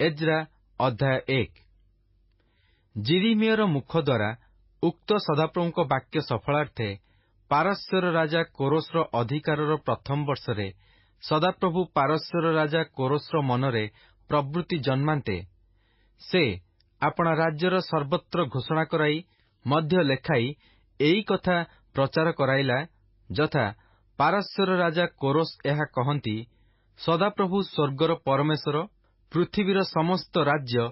Ezra ଅଧ୍ୟାୟ 1। ଜିରିମିୟର ମୁଖ ଦ୍ୱାରା ଉକ୍ତ ସଦାପ୍ରଭୁଙ୍କ ବାକ୍ୟ ସଫଳାର୍ଥେ ପାରସ୍ୟର ରାଜା କୋରୋସର ଅଧିକାରର ପ୍ରଥମ ବର୍ଷରେ ସଦାପ୍ରଭୁ ପାରସ୍ୟର ରାଜା କୋରୋସର ମନରେ ପ୍ରବୃତ୍ତି ଜନ୍ମାନ୍ତେ ସେ ଆପଣା ରାଜ୍ୟର ସର୍ବତ୍ର ଘୋଷଣା କରାଇ ମଧ୍ୟ ଲେଖାଇ ଏଇ କଥା ପ୍ରଚାର କରାଇଲା, ଯଥା ପାରସ୍ୟର ରାଜା କୋରୋସ ଏହା କହନ୍ତି, ସଦାପ୍ରଭୁ ସ୍ୱର୍ଗର ପରମେଶ୍ୱର ପୃଥିବୀର ସମସ୍ତ ରାଜ୍ୟ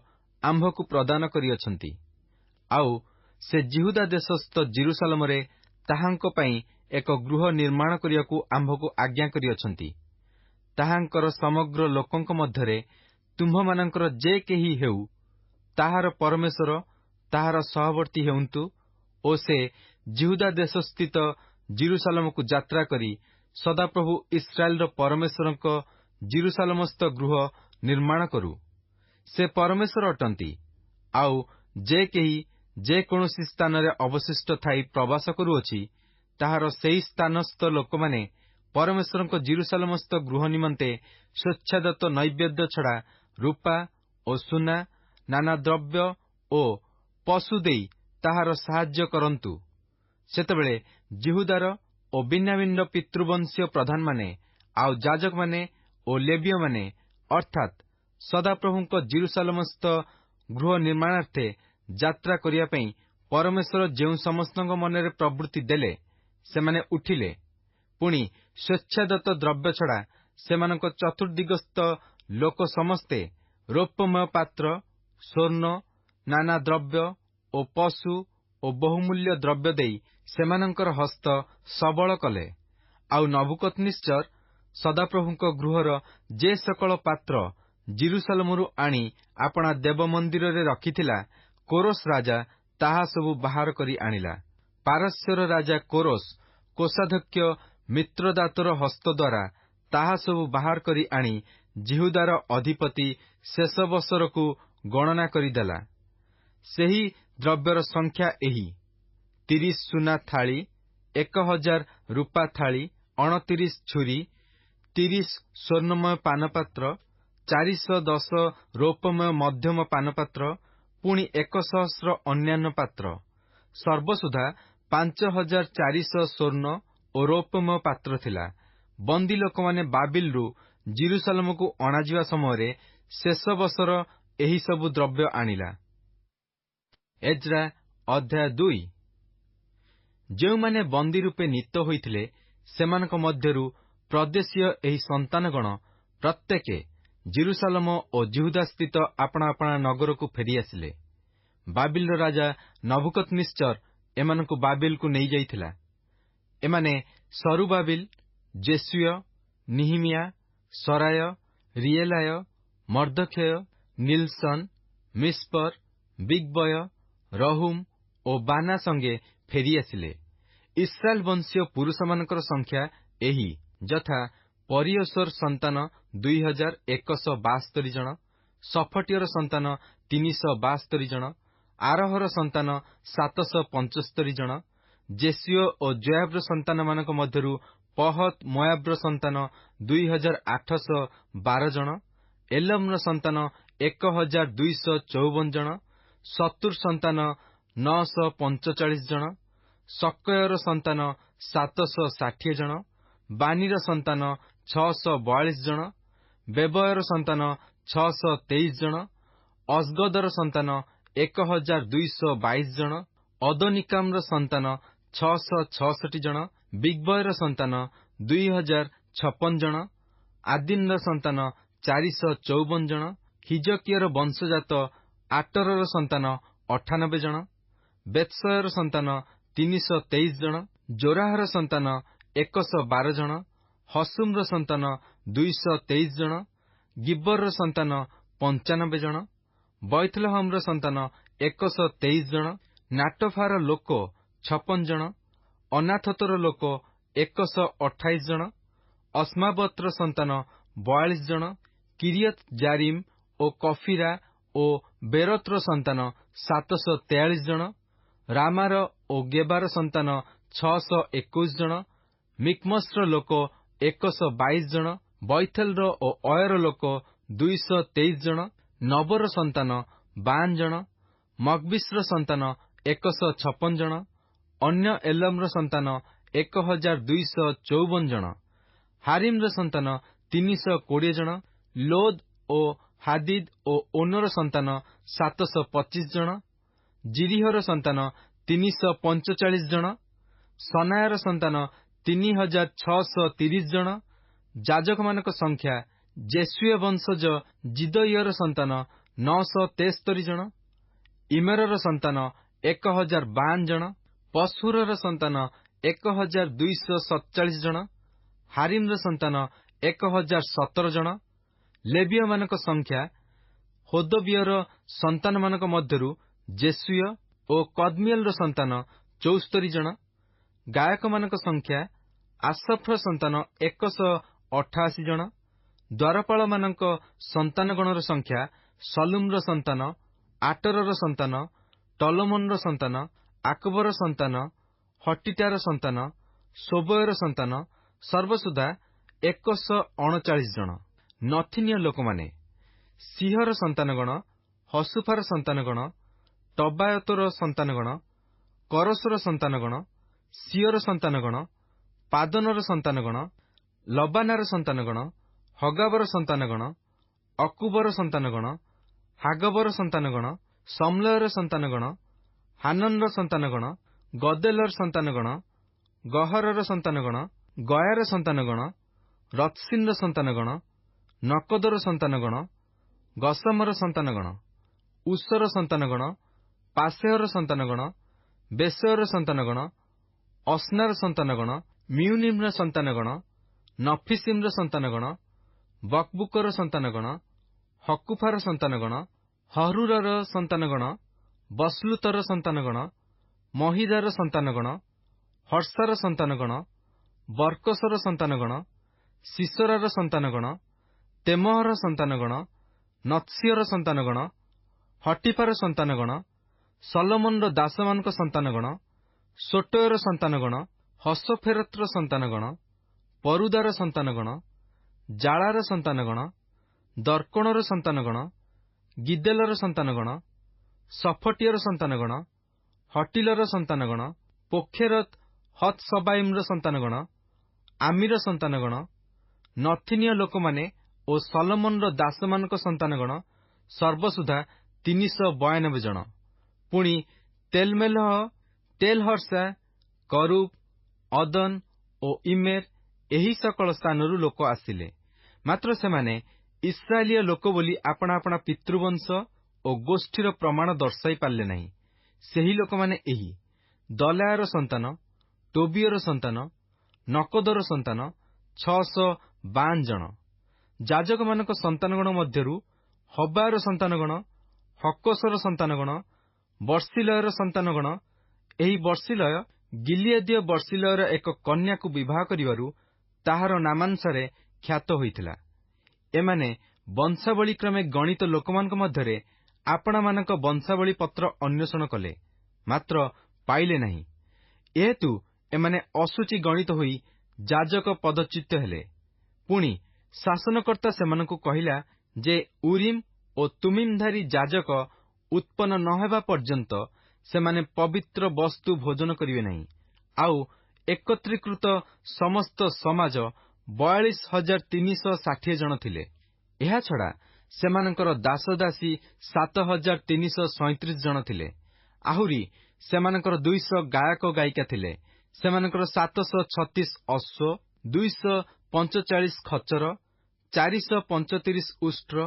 ଆମ୍ଭକୁ ପ୍ରଦାନ କରିଅଛନ୍ତି। ଆଉ ସେ ଜିହୁଦା ଦେଶସ୍ଥ ଜିରୁସାଲମରେ ତାହାଙ୍କ ପାଇଁ ଏକ ଗୃହ ନିର୍ମାଣ କରିବାକୁ ଆମ୍ଭକୁ ଆଜ୍ଞା କରିଅଛନ୍ତି। ତାହାଙ୍କର ସମଗ୍ର ଲୋକଙ୍କ ମଧ୍ୟରେ ତୁମ୍ଭମାନଙ୍କର ଯେ କେହି ହେଉ, ତାହାର ପରମେଶ୍ୱର ତାହାର ସହବର୍ତ୍ତୀ ହେଉନ୍ତୁ ଓ ସେ ଜିହୁଦା ଦେଶସ୍ଥିତ ଜିରୁସାଲମକୁ ଯାତ୍ରା କରି ସଦାପ୍ରଭୁ ଇସ୍ରାଏଲର ପରମେଶ୍ୱରଙ୍କ ଜିରୁସାଲମସ୍ଥ ଗୃହ ନିର୍ମାଣ କରୁ। ସେ ପରମେଶ୍ୱର ଅଟନ୍ତି। ଆଉ ଯେ କେହି ଯେ କୌଣସି ସ୍ଥାନରେ ଅବଶିଷ୍ଟ ଥାଇ ପ୍ରବାସ କରୁଅଛି, ତାହାର ସେହି ସ୍ଥାନସ୍ଥ ଲୋକମାନେ ପରମେଶ୍ୱରଙ୍କ ଜିରୁସାଲମସ୍ଥ ଗୃହ ନିମନ୍ତେ ସ୍ୱେଚ୍ଛାଦତ୍ତ ନୈବେଦ୍ୟ ଛଡ଼ା ରୂପା ଓ ସୁନା, ନାନା ଦ୍ରବ୍ୟ ଓ ପଶୁ ଦେଇ ତାହାର ସାହାଯ୍ୟ କରନ୍ତୁ। ସେତେବେଳେ ଜିହୁଦାର ଓ ବିନ୍ୟାମିନର ପିତୃବଂଶୀୟ ପ୍ରଧାନମାନେ ଆଉ ଯାଜକମାନେ ଓ ଲେବୀୟମାନେ ଅର୍ଥାତ୍ ସଦାପ୍ରଭୁଙ୍କ ଜିରୁସାଲମସ୍ଥ ଗୃହ ନିର୍ମାଣାର୍ଥେ ଯାତ୍ରା କରିବା ପାଇଁ ପରମେଶ୍ୱର ଯେଉଁ ସମସ୍ତଙ୍କ ମନରେ ପ୍ରବୃତ୍ତି ଦେଲେ, ସେମାନେ ଉଠିଲେ। ପୁଣି ସ୍ୱେଚ୍ଛାଦତ୍ତ ଦ୍ରବ୍ୟ ଛଡ଼ା ସେମାନଙ୍କ ଚତୁର୍ଦିଗସ୍ଥ ଲୋକ ସମସ୍ତେ ରୌପ୍ୟମୟ ପାତ୍ର, ସ୍ୱର୍ଣ୍ଣ, ନାନା ଦ୍ରବ୍ୟ ଓ ପଶୁ ଓ ବହୁମୂଲ୍ୟ ଦ୍ରବ୍ୟ ଦେଇ ସେମାନଙ୍କର ହସ୍ତ ସବଳ କଲେ। ଆଉ ନବୁକଦ୍ନେଚ୍ଛର ସଦାପ୍ରଭୁଙ୍କ ଗୃହର ଯେ ସକଳ ପାତ୍ର ଜିରୁସାଲମରୁ ଆଣି ଆପଣା ଦେବ ମନ୍ଦିରରେ ରଖିଥିଲା, କୋରୋସ ରାଜା ତାହା ସବୁ ବାହାର କରି ଆଣିଲା। ପାରସ୍ୟର ରାଜା କୋରୋସ କୋଷାଧ୍ୟକ୍ଷ ମିତ୍ରଦାତର ହସ୍ତ ଦ୍ୱାରା ତାହା ସବୁ ବାହାର କରି ଆଣି ଜିହୁଦାର ଅଧିପତି ଶେଷବସରକୁ ଗଣନା କରିଦେଲା। ସେହି ଦ୍ରବ୍ୟର ସଂଖ୍ୟା ଏହି: 30 ସୁନା ଥାଳି, 1000 ରୂପା ଥାଳି, 29 ଛୁରୀ, 30 ସ୍ୱର୍ଣ୍ଣମୟ ପାନପାତ୍ର, 410 ରୌପ୍ୟମୟ ମଧ୍ୟମ ପାନପାତ୍ର, ପୁଣି 100 ଅନ୍ୟାନ୍ୟ ପାତ୍ର, ସର୍ବସୁଦ୍ଧା 5400 ସ୍ୱର୍ଣ୍ଣ ଓ ରୌପ୍ୟମୟ ପାତ୍ର ଥିଲା। ବନ୍ଦୀ ଲୋକମାନେ ବାବିଲରୁ ଜିରୁସାଲମକୁ ଅଣାଯିବା ସମୟରେ ଶେଷବସର ଏହିସବୁ ଦ୍ରବ୍ୟ ଆଣିଲା। ଏଜ୍ରା ଅଧ୍ୟାୟ 2। ଯେଉଁମାନେ ବନ୍ଦୀ ରୂପେ ନୀତ ହୋଇଥିଲେ, ସେମାନଙ୍କ ମଧ୍ୟରୁ ପ୍ରଦେଶୀୟ ଏହି ସନ୍ତାନଗଣ ପ୍ରତ୍ୟେକେ ଜିରୁସାଲମ ଓ ଜିହୁଦାସ୍ଥିତ ଆପଣା ଆପଣା ନଗରକୁ ଫେରିଆସିଲେ। ବାବିଲର ରାଜା ନବୁକଦ୍ନେଚ୍ଛର ଏମାନଙ୍କୁ ବାବିଲକୁ ନେଇଯାଇଥିଲା। ଏମାନେ ସରୁବାବିଲ, ଜେସୁୟ, ନିହିମିୟା, ସରାୟ, ରିଏଲାୟ, ମର୍ଦ୍ଦୋଖେୟ, ନିଲ୍ସନ, ମିସ୍ପର, ବିଗବୟ, ରହୁମ ଓ ବାନା ସଙ୍ଗେ ଫେରିଆସିଲେ। ଇସ୍ରାଏଲ ବଂଶୀୟ ପୁରୁଷମାନଙ୍କର ସଂଖ୍ୟା ଏହି, ଯଥା ପରିୟୋଶର ସନ୍ତାନ 2172 ଜଣ, ସଫଟିୟର ସନ୍ତାନ 372 ଜଣ, ଆରହର ସନ୍ତାନ 775 ଜଣ, ଜେସୁୟ ଓ ଯୋଆବର ସନ୍ତାନମାନଙ୍କ ମଧ୍ୟରୁ ପହତ ମୋଆବର ସନ୍ତାନ 2812 ଜଣ, ଏଲମର ସନ୍ତାନ 1254 ଜଣ, ସତୁର ସନ୍ତାନ 945 ଜଣ, ସକୟର ସନ୍ତାନ 760 ଜଣ, ବାନିର ସନ୍ତାନ 642 ଜଣ, ବେବୟର ସନ୍ତାନ 623 ଜଣ, ଅଜଗଦର ସନ୍ତାନ 1222 ଜଣ, ଅଦୋନିକାମର ସନ୍ତାନ 666 ଜଣ, ବିଗବୟର ସନ୍ତାନ 2056 ଜଣ, ଆଦିନର ସନ୍ତାନ 454 ଜଣ, ହିଜକିୟର ବଂଶଜାତ ଆଟରର ସନ୍ତାନ 98 ଜଣ, ବେତ୍ସୟର ସନ୍ତାନ 323 ଜଣ, ଜୋରାହର ସନ୍ତାନ 112 ଜଣ, ହସୁମର ସନ୍ତାନ 223 ଜଣ, ଗିବରର ସନ୍ତାନ 95 ଜଣ, ବୈଥଲହମର ସନ୍ତାନ 123 ଜଣ, ନାଟୋଫାର ଲୋକ 56 ଜଣ, ଅନାଥୋତର ଲୋକ 128 ଜଣ, ଅସ୍ମାବତ୍ର ସନ୍ତାନ 42 ଜଣ, କିରିୟତ ଜାରିମ ଓ କଫିରା ଓ ବେରୋତର ସନ୍ତାନ 743 ଜଣ, ରାମାର ଓ ଗେବାର ସନ୍ତାନ 621 ଜଣ, ମିକ୍ମସର ଲୋକ 122 ଜଣ, ବୈଥେଲର ଓ ଅୟର ଲୋକ 223 ଜଣ, ନବର ସନ୍ତାନ 52 ଜଣ, ମଗବିସ୍ର ସନ୍ତାନ 156 ଜଣ, ଅନ୍ୟ ଏଲମର ସନ୍ତାନ 1254 ଜଣ, ହାରିମ୍ର ସନ୍ତାନ 320 ଜଣ, ଲୋଦ୍ ଓ ହାଦିଦ୍ ଓ ଓନର ସନ୍ତାନ 725 ଜଣ, ଜିରିହର ସନ୍ତାନ 345 ଜଣ, ସନାୟାର ସନ୍ତାନ 3630 ଜଣ। ଯାଜକମାନଙ୍କ ସଂଖ୍ୟା ଜେସୁୟ ବଂଶଜ ଜିଦଇର ସନ୍ତାନ 973 ଜଣ, ଇମେରର ସନ୍ତାନ 1052 ଜଣ, ପଶହୁରର ସନ୍ତାନ 1247 ଜଣ, ହାରିମ୍ର ସନ୍ତାନ 1017 ଜଣ। ଲେବୀୟମାନଙ୍କ ସଂଖ୍ୟା ହୋଦବିୟର ସନ୍ତାନମାନଙ୍କ ମଧ୍ୟରୁ ଜେସୁୟ ଓ କଦ୍ମିଏଲର ସନ୍ତାନ 74 ଜଣ। ଗାୟକମାନଙ୍କ ସଂଖ୍ୟା ଆସଫର ସନ୍ତାନ 188 ଜଣ। ଦ୍ୱାରପାଳମାନଙ୍କ ସନ୍ତାନଗଣର ସଂଖ୍ୟା ସଲୁମର ସନ୍ତାନ, ଆଟରର ସନ୍ତାନ, ଟଲମୋନର ସନ୍ତାନ, ଆକବର ସନ୍ତାନ, ହଟିଟାର ସନ୍ତାନ, ଶୋବୟର ସନ୍ତାନ, ସର୍ବସୁଦ୍ଧା 139 ଜଣ। ନଥିନୀୟ ଲୋକମାନେ ସିହର ସନ୍ତାନଗଣ, ହସୁଫାର ସନ୍ତାନଗଣ, ଟବାୟତର ସନ୍ତାନଗଣ, କରସର ସନ୍ତାନଗଣ, ସିଅର ସନ୍ତାନଗଣ, ପାଦନର ସନ୍ତାନଗଣ, ଲବାନାର ସନ୍ତାନଗଣ, ହଗାବର ସନ୍ତାନଗଣ, ଅକୁବର ସନ୍ତାନଗଣ, ହାଗବର ସନ୍ତାନଗଣ, ସମଲୟର ସନ୍ତାନଗଣ, ହାନନର ସନ୍ତାନଗଣ, ଗଦେଲର ସନ୍ତାନଗଣ, ଗହରର ସନ୍ତାନଗଣ, ଗୟାର ସନ୍ତାନଗଣ, ରତ୍ସିନର ସନ୍ତାନଗଣ, ନକଦର ସନ୍ତାନଗଣ, ଗସମର ସନ୍ତାନଗଣ, ଉସର ସନ୍ତାନଗଣ, ପାସେହର ସନ୍ତାନଗଣ, ବେସୟର ସନ୍ତାନଗଣ, ଅସ୍ନାର ସନ୍ତାନଗଣ, ମିଉନିମର ସନ୍ତାନଗଣ, ନଫିସିମର ସନ୍ତାନଗଣ, ବକବୁକର ସନ୍ତାନଗଣ, ହକୁଫାର ସନ୍ତାନଗଣ, ହରୁରର ସନ୍ତାନଗଣ, ବସଲୁତର ସନ୍ତାନଗଣ, ମହିଦାର ସନ୍ତାନଗଣ, ହର୍ଷାର ସନ୍ତାନଗଣ, ବରକସର ସନ୍ତାନଗଣ, ସିସରାର ସନ୍ତାନଗଣ, ତେମହର ସନ୍ତାନଗଣ, ନତ୍ସିଅର ସନ୍ତାନଗଣ, ହଟିଫାର ସନ୍ତାନଗଣ, ସଲୋମନର ଦାସମାନଙ୍କ ସନ୍ତାନଗଣ, ସୋଟୟର ସନ୍ତାନଗଣ, ହସଫେରତର ସନ୍ତାନଗଣ, ପରୁଦାର ସନ୍ତାନଗଣ, ଜାଳାର ସନ୍ତାନଗଣ, ଦର୍କଣର ସନ୍ତାନଗଣ, ଗିଦେଲର ସନ୍ତାନଗଣ, ସଫଟିୟର ସନ୍ତାନଗଣ, ହଟିଲର ସନ୍ତାନଗଣ, ପୋଖେରତ ହତ୍ସବାଇମର ସନ୍ତାନଗଣ, ଆମିର ସନ୍ତାନଗଣ। ନଥିନୀୟ ଲୋକମାନେ ଓ ସଲୋମନର ଦାସମାନଙ୍କ ସନ୍ତାନଗଣ ସର୍ବସୁଦ୍ଧା 392 ଜଣ। ପୁଣି ତେଲମେଲହ, ତେଲହର୍ଷା, କରୁବ, ଅଦନ ଓ ଇମେର ଏହି ସକଳ ସ୍ଥାନରୁ ଲୋକ ଆସିଲେ। ମାତ୍ର ସେମାନେ ଇସ୍ରାଏଲୀୟ ଲୋକ ବୋଲି ଆପଣା ଆପଣା ପିତୃବଂଶ ଓ ଗୋଷ୍ଠୀର ପ୍ରମାଣ ଦର୍ଶାଇ ପାରିଲେ ନାହିଁ। ସେହି ଲୋକମାନେ ଏହି ଦଲାୟର ସନ୍ତାନ, ଟୋବିୟର ସନ୍ତାନ, ନକଦର ସନ୍ତାନ 652 ଜଣ। ଯାଜକମାନଙ୍କ ସନ୍ତାନଗଣ ମଧ୍ୟରୁ ହବାୟର ସନ୍ତାନଗଣ, ହକସର ସନ୍ତାନଗଣ, ବର୍ଷିଲୟର ସନ୍ତାନଗଣ। ଏହି ବର୍ଷିଲୟ ଗିଲିଆଦୀୟ ବର୍ଷିଲୟର ଏକ କନ୍ୟାକୁ ବିବାହ କରିବାରୁ ତାହାର ନାମାନସାରେ ଖ୍ୟାତ ହୋଇଥିଲା। ଏମାନେ ବଂଶାବଳୀ କ୍ରମେ ଗଣିତ ଲୋକମାନଙ୍କ ମଧ୍ୟରେ ଆପଣାମାନଙ୍କ ବଂଶାବଳୀ ପତ୍ର ଅନ୍ୱେଷଣ କଲେ, ମାତ୍ର ପାଇଲେ ନାହିଁ। ଏହେତୁ ଏମାନେ ଅଶୁଚି ଗଣିତ ହୋଇ ଯାଜକ ପଦଚ୍ୟୁତ ହେଲେ। ପୁଣି ଶାସନକର୍ତ୍ତା ସେମାନଙ୍କୁ କହିଲା ଯେ ଉରିମ୍ ଓ ତୁମିମଧାରୀ ଯାଜକ ଉତ୍ପନ୍ନ ନ ହେବା ପର୍ଯ୍ୟନ୍ତ ସେମାନେ ପବିତ୍ର ବସ୍ତୁ ଭୋଜନ କରିବେ ନାହିଁ। ଆଉ ଏକତ୍ରୀକୃତ ସମସ୍ତ ସମାଜ 42,360 ଜଣ ଥିଲେ। ଏହାଛଡ଼ା ସେମାନଙ୍କର ଦାସଦାସୀ 7,337 ଜଣ ଥିଲେ। ଆହୁରି ସେମାନଙ୍କର 200 ଗାୟକ ଗାୟିକା ଥିଲେ। ସେମାନଙ୍କର 736 ଅଶ୍ୱ, 245 ଖଚର, 435 ଉଷ୍ଟ୍ର,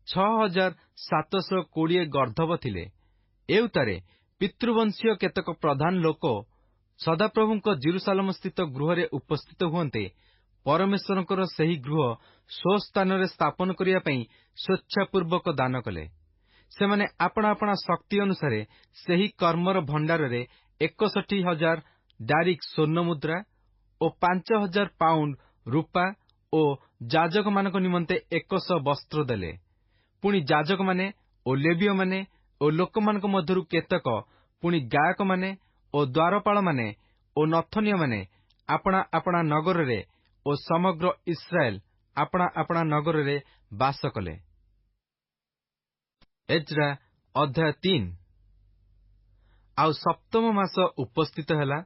6,720 ଗର୍ଦ୍ଧବ ଥିଲେ। ଏଉତାରେ ପିତୃବଂଶୀୟ କେତେକ ପ୍ରଧାନ ଲୋକ ସଦାପ୍ରଭୁଙ୍କ ଜିରୁସାଲମସ୍ଥିତ ଗୃହରେ ଉପସ୍ଥିତ ହୁଅନ୍ତେ ପରମେଶ୍ୱରଙ୍କର ସେହି ଗୃହ ସ୍ୱସ୍ଥାନରେ ସ୍ଥାପନ କରିବା ପାଇଁ ସ୍ୱେଚ୍ଛାପୂର୍ବକ ଦାନ କଲେ। ସେମାନେ ଆପଣା ଆପଣା ଶକ୍ତି ଅନୁସାରେ ସେହି କର୍ମର ଭଣ୍ଡାରରେ 61,000 ଡାରିକ୍ ସ୍ୱର୍ଣ୍ଣ ମୁଦ୍ରା ଓ 5,000 ପାଉଣ୍ଡ ରୂପା ଓ ଯାଜକମାନଙ୍କ ନିମନ୍ତେ 100 ବସ୍ତ୍ର ଦେଲେ। ପୁଣି ଯାଜକମାନେ ଓ ଲେବୀୟମାନେ ଓ ଲୋକମାନଙ୍କ ମଧ୍ୟରୁ କେତେକ, ପୁଣି ଗାୟକମାନେ ଓ ଦ୍ୱାରପାଳମାନେ ଓ ନଥନୀୟମାନେ ଆପଣା ଆପଣା ନଗରରେ ଓ ସମଗ୍ର ଇସ୍ରାଏଲ ଆପଣା ଆପଣା ନଗରରେ ବାସ କଲେ। ଏଜ୍ରା ଅଧ୍ୟାୟ 3। ଆଉ ସପ୍ତମ ମାସ ଉପସ୍ଥିତ ହେଲା।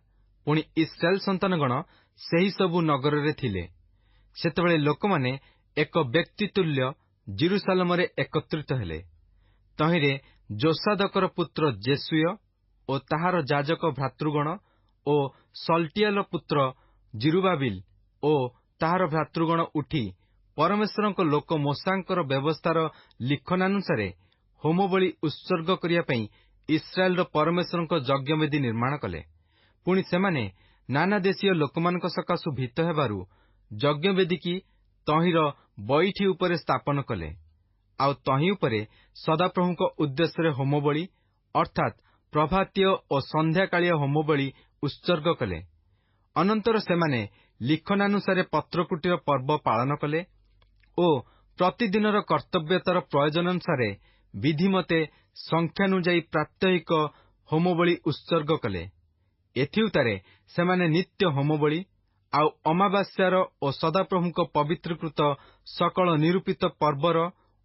ପୁଣି ଇସ୍ରାଏଲ ସନ୍ତାନଗଣ ସେହି ସବୁ ନଗରରେ ଥିଲେ। ସେତେବେଳେ ଲୋକମାନେ ଏକ ବ୍ୟକ୍ତି ତୁଲ୍ୟ ଜିରୁସାଲମରେ ଏକତ୍ରିତ ହେଲେ। ତହିଁରେ ଯୋସାଦକର ପୁତ୍ର ଜେସୁୟ ଓ ତାହାର ଯାଜକ ଭ୍ରାତୃଗଣ ଓ ସଲ୍ଟିଏଲ ପୁତ୍ର ଜିରୁବାବିଲ ଓ ତାହାର ଭ୍ରାତୃଗଣ ଉଠି ପରମେଶ୍ୱରଙ୍କ ଲୋକ ମୋଶାଙ୍କର ବ୍ୟବସ୍ଥାର ଲିଖନାନୁସାରେ ହୋମବଳି ଉତ୍ସର୍ଗ କରିବା ପାଇଁ ଇସ୍ରାଏଲର ପରମେଶ୍ୱରଙ୍କ ଯଜ୍ଞବେଦୀ ନିର୍ମାଣ କଲେ। ପୁଣି ସେମାନେ ନାନା ଦେଶୀୟ ଲୋକମାନଙ୍କ ସକାଶୁ ଭୀତ ହେବାରୁ ଯଜ୍ଞବେଦୀକି ତହିଁର ବଇଠି ଉପରେ ସ୍ଥାପନ କଲେ। ଆଉ ତହିଁ ଉପରେ ସଦାପ୍ରଭୁଙ୍କ ଉଦ୍ଦେଶ୍ୟରେ ହୋମବଳି ଅର୍ଥାତ୍ ପ୍ରଭାତୀୟ ଓ ସନ୍ଧ୍ୟାକାଳୀୟ ହୋମବଳି ଉତ୍ସର୍ଗ କଲେ। ଅନନ୍ତର ସେମାନେ ଲିଖନାନୁସାରେ ପତ୍ରକୁଟିର ପର୍ବ ପାଳନ କଲେ ଓ ପ୍ରତିଦିନର କର୍ତ୍ତବ୍ୟତାର ପ୍ରୟୋଜନାନୁସାରେ ବିଧିମତେ ସଂଖ୍ୟାନୁଯାୟୀ ପ୍ରାତ୍ୟହିକ ହୋମବଳି ଉତ୍ସର୍ଗ କଲେ। ଏଥିଉତାରେ ସେମାନେ ନିତ୍ୟ ହୋମବଳି ଆଉ ଅମାବାସ୍ୟାର ଓ ସଦାପ୍ରଭୁଙ୍କ ପବିତ୍ରକୃତ ସକଳ ନିରୂପିତ ପର୍ବର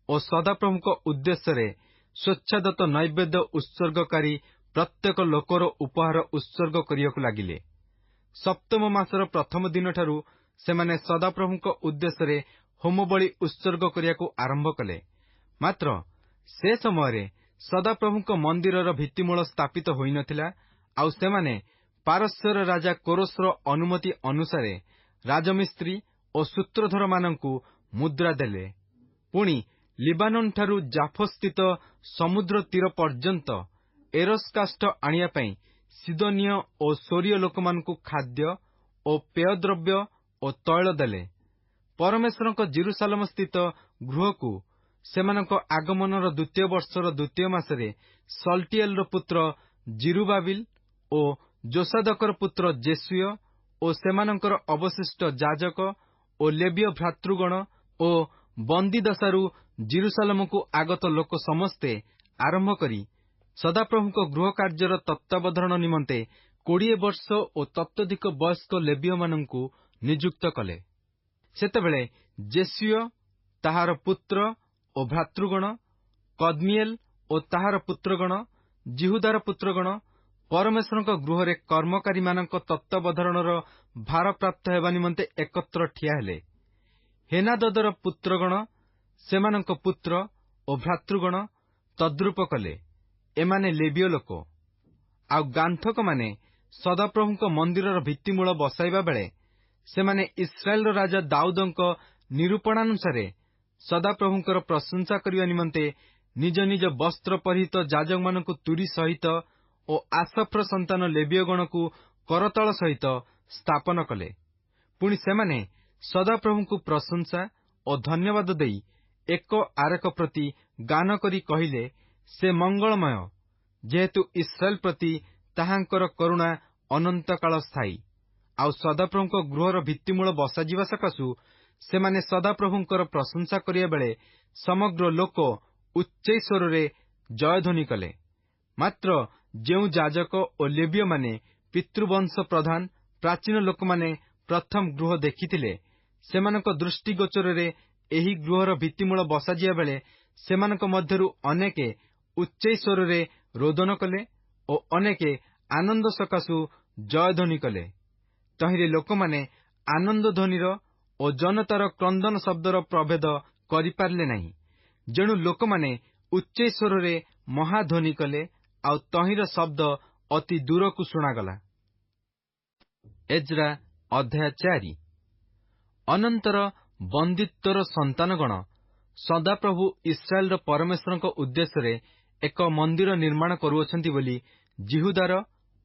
ଓ ସଦାପ୍ରଭୁଙ୍କ ଉଦ୍ଦେଶ୍ୟରେ ସ୍ୱଚ୍ଛାଦତ ନୈବେଦ୍ୟ ଉତ୍ସର୍ଗକାରୀ ପ୍ରତ୍ୟେକ ଲୋକର ଉପହାର ଉତ୍ସର୍ଗ କରିବାକୁ ଲାଗିଲେ। ସପ୍ତମ ମାସର ପ୍ରଥମ ଦିନଠାରୁ ସେମାନେ ସଦାପ୍ରଭୁଙ୍କ ଉଦ୍ଦେଶ୍ୟରେ ହୋମବଳି ଉତ୍ସର୍ଗ କରିବାକୁ ଆରମ୍ଭ କଲେ। ମାତ୍ର ସେ ସମୟରେ ସଦାପ୍ରଭୁଙ୍କ ମନ୍ଦିରର ଭିତ୍ତିମୂଳ ସ୍ଥାପିତ ହୋଇନଥିଲା। ଆଉ ସେମାନେ ପାରସ୍ୟର ରାଜା କୋରସର ଅନୁମତି ଅନୁସାରେ ରାଜମିସ୍ତ୍ରୀ ଓ ସୂତ୍ରଧରମାନଙ୍କୁ ମୁଦ୍ରା ଦେଲେ। ପୁଣି ଲିବାନୋନଠାରୁ ଜାଫସ୍ଥିତ ସମୁଦ୍ର ତୀର ପର୍ଯ୍ୟନ୍ତ ଏରୋସ୍ କାଷ୍ଠ ଆଣିବା ପାଇଁ ସିଦୋନୀୟ ଓ ସୋରୀୟ ଲୋକମାନଙ୍କୁ ଖାଦ୍ୟ ଓ ପେୟଦ୍ରବ୍ୟ ଓ ତୈଳ ଦେଲେ। ପରମେଶ୍ୱରଙ୍କ ଜିରୁସାଲମସ୍ଥିତ ଗୃହକୁ ସେମାନଙ୍କ ଆଗମନର 2ୟ ବର୍ଷର 2ୟ ମାସରେ ସଲ୍ଟିଏଲର ପୁତ୍ର ଜିରୁବାବିଲ ଓ ଯୋସାଦକର ପୁତ୍ର ଜେସୁୟ ଓ ସେମାନଙ୍କର ଅବଶିଷ୍ଟ ଯାଜକ ଓ ଲେବୀୟ ଭ୍ରାତୃଗଣ ଓ ବନ୍ଦୀଦଶାରୁ ଜିରୁସାଲମକୁ ଆଗତ ଲୋକ ସମସ୍ତେ ଆରମ୍ଭ କରି ସଦାପ୍ରଭୁଙ୍କ ଗୃହ କାର୍ଯ୍ୟର ତତ୍ତ୍ୱାବଧାନ ନିମନ୍ତେ 20 ବର୍ଷ ଓ ତତୋଧିକ ବୟସ୍କ ଲେବୀୟମାନଙ୍କୁ ନିଯୁକ୍ତ କଲେ। ସେତେବେଳେ ଜେସୁୟ, ତାହାର ପୁତ୍ର ଓ ଭ୍ରାତୃଗଣ, କଦ୍ମିଏଲ ଓ ତାହାର ପୁତ୍ରଗଣ, ଜିହୁଦାର ପୁତ୍ରଗଣ ପରମେଶ୍ୱରଙ୍କ ଗୃହରେ କର୍ମକାରୀମାନଙ୍କ ତତ୍ତ୍ୱାବଧାନର ଭାରପ୍ରାପ୍ତ ହେବା ନିମନ୍ତେ ଏକତ୍ର ଠିଆ ହେଲେ। ହେନାଦଦର ପୁତ୍ରଗଣ ସେମାନଙ୍କ ପୁତ୍ର ଓ ଭ୍ରାତୃଗଣ ତଦ୍ରୂପ କଲେ। ଏମାନେ ଲେବୀୟ ଲୋକ। ଆଉ ଗାନ୍ଥକମାନେ ସଦାପ୍ରଭୁଙ୍କ ମନ୍ଦିରର ଭିତ୍ତିମୂଳ ବସାଇବା ବେଳେ ସେମାନେ ଇସ୍ରାଏଲର ରାଜା ଦାଉଦଙ୍କ ନିରୂପଣାନୁସାରେ ସଦାପ୍ରଭୁଙ୍କର ପ୍ରଶଂସା କରିବା ନିମନ୍ତେ ନିଜ ନିଜ ବସ୍ତ୍ର ପରିହିତ ଯାଜକମାନଙ୍କୁ ତୁରୀ ସହିତ ଓ ଆସଫର ସନ୍ତାନ ଲେବୀୟଗଣକୁ କରତଳ ସହିତ ସ୍ଥାପନ କଲେ। ପୁଣି ସେମାନେ ସଦାପ୍ରଭୁଙ୍କୁ ପ୍ରଶଂସା ଓ ଧନ୍ୟବାଦ ଦେଇ ଏକ ଆରେକ ପ୍ରତି ଗାନ କରି କହିଲେ, ସେ ମଙ୍ଗଳମୟ, ଯେହେତୁ ଇସ୍ରାଏଲ ପ୍ରତି ତାହାଙ୍କର କରୁଣା ଅନନ୍ତକାଳ ସ୍ଥାୟୀ। ଆଉ ସଦାପ୍ରଭୁଙ୍କ ଗୃହର ଭିତ୍ତିମୂଳ ବସାଯିବା ସକାଶୁ ସେମାନେ ସଦାପ୍ରଭୁଙ୍କର ପ୍ରଶଂସା କରିବା ବେଳେ ସମଗ୍ର ଲୋକ ଉଚ୍ଚୈଶ୍ୱରରେ ଜୟଧ୍ୱନି କଲେ। ମାତ୍ର ଯେଉଁ ଯାଜକ ଓ ଲେବୀୟମାନେ ପିତୃବଂଶ ପ୍ରଧାନ ପ୍ରାଚୀନ ଲୋକମାନେ ପ୍ରଥମ ଗୃହ ଦେଖିଥିଲେ, ସେମାନଙ୍କ ଦୃଷ୍ଟିଗୋଚରରେ ଏହି ଗୃହର ଭିତ୍ତିମୂଳ ବସାଯିବା ବେଳେ ସେମାନଙ୍କ ମଧ୍ୟରୁ ଅନେକେ ଉଚ୍ଚୈଶ୍ୱରରେ ରୋଦନ କଲେ ଓ ଅନେକେ ଆନନ୍ଦ ସକାଶୁ ଜୟଧ୍ୱନି କଲେ। ତହିଁରେ ଲୋକମାନେ ଆନନ୍ଦ ଧ୍ୱନିର ଓ ଜନତାର କ୍ରନ୍ଦନ ଶବ୍ଦର ପ୍ରଭେଦ କରିପାରିଲେ ନାହିଁ। ଯେଣୁ ଲୋକମାନେ ଉଚ୍ଚୈଶ୍ୱରରେ ମହାଧ୍ୱନି କଲେ, ଆଉ ତହିଁର ଶବ୍ଦ ଅତି ଦୂରକୁ ଶୁଣାଗଲା। ଏଜ୍ରା ଅଧ୍ୟାୟ 4। ଅନନ୍ତର ବନ୍ଦିତ୍ୱର ସନ୍ତାନଗଣ ସଦାପ୍ରଭୁ ଇସ୍ରାଏଲର ପରମେଶ୍ୱରଙ୍କ ଉଦ୍ଦେଶ୍ୟରେ ଏକ ମନ୍ଦିର ନିର୍ମାଣ କରୁଅଛନ୍ତି ବୋଲି ଜିହୁଦାର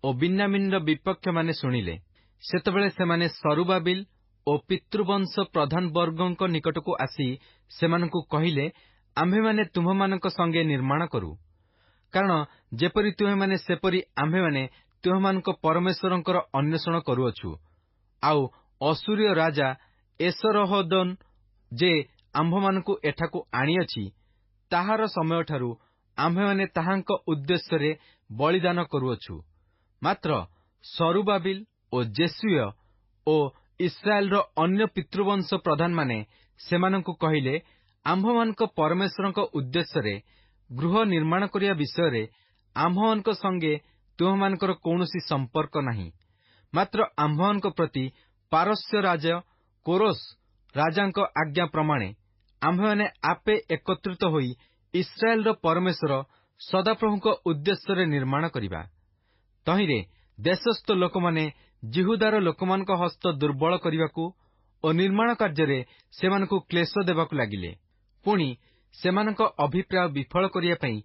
ଓ ବିନ୍ୟାମିନର ବିପକ୍ଷମାନେ ଶୁଣିଲେ। ସେତେବେଳେ ସେମାନେ ସରୁବାବିଲ ଓ ପିତୃବଂଶ ପ୍ରଧାନବର୍ଗଙ୍କ ନିକଟକୁ ଆସି ସେମାନଙ୍କୁ କହିଲେ, ଆମ୍ଭେମାନେ ତୁମ୍ଭମାନଙ୍କ ସଙ୍ଗେ ନିର୍ମାଣ କରୁ। କାରଣ ଯେପରି ତୁମ୍ଭେମାନେ ସେପରି ଆମ୍ଭେମାନେ ତୁମ୍ଭମାନଙ୍କ ପରମେଶ୍ୱରଙ୍କର ଅନ୍ୱେଷଣ କରୁଅଛୁ। ଆଉ ଅଶୂରୀୟ ରାଜା ଏସରହଦୋନ ଯେ ଆମ୍ଭମାନଙ୍କୁ ଏଠାକୁ ଆଣିଅଛି, ତାହାର ସମୟଠାରୁ ଆମ୍ଭେମାନେ ତାହାଙ୍କ ଉଦ୍ଦେଶ୍ୟରେ ବଳିଦାନ କରୁଅଛୁ। ମାତ୍ର ସରୁବାବିଲ ଓ ଜେସୁୟ ଓ ଇସ୍ରାଏଲର ଅନ୍ୟ ପିତୃବଂଶ ପ୍ରଧାନମାନେ ସେମାନଙ୍କୁ କହିଲେ, ଆମ୍ଭମାନଙ୍କ ପରମେଶ୍ୱରଙ୍କ ଉଦ୍ଦେଶ୍ୟରେ ଗୃହ ନିର୍ମାଣ କରିବା ବିଷୟରେ ଆମ୍ଭମାନଙ୍କ ସଙ୍ଗେ ତୁମମାନଙ୍କର କୌଣସି ସମ୍ପର୍କ ନାହିଁ। ମାତ୍ର ଆମ୍ଭମାନଙ୍କ ପ୍ରତି ପାରସ୍ୟ ରାଜା କୋରସ ରାଜାଙ୍କ ଆଜ୍ଞା ପ୍ରମାଣେ ଆମ୍ଭେମାନେ ଆପେ ଏକତ୍ରିତ ହୋଇ ଇସ୍ରାଏଲର ପରମେଶ୍ୱର ସଦାପ୍ରଭୁଙ୍କ ଉଦ୍ଦେଶ୍ୟରେ ନିର୍ମାଣ କରିବା। ତହିଁରେ ଦେଶସ୍ଥ ଲୋକମାନେ ଜିହୁଦାର ଲୋକମାନଙ୍କ ହସ୍ତ ଦୁର୍ବଳ କରିବାକୁ ଓ ନିର୍ମାଣ କାର୍ଯ୍ୟରେ ସେମାନଙ୍କୁ କ୍ଲେଶ ଦେବାକୁ ଲାଗିଲେ। ପୁଣି ସେମାନଙ୍କ ଅଭିପ୍ରାୟ ବିଫଳ କରିବା ପାଇଁ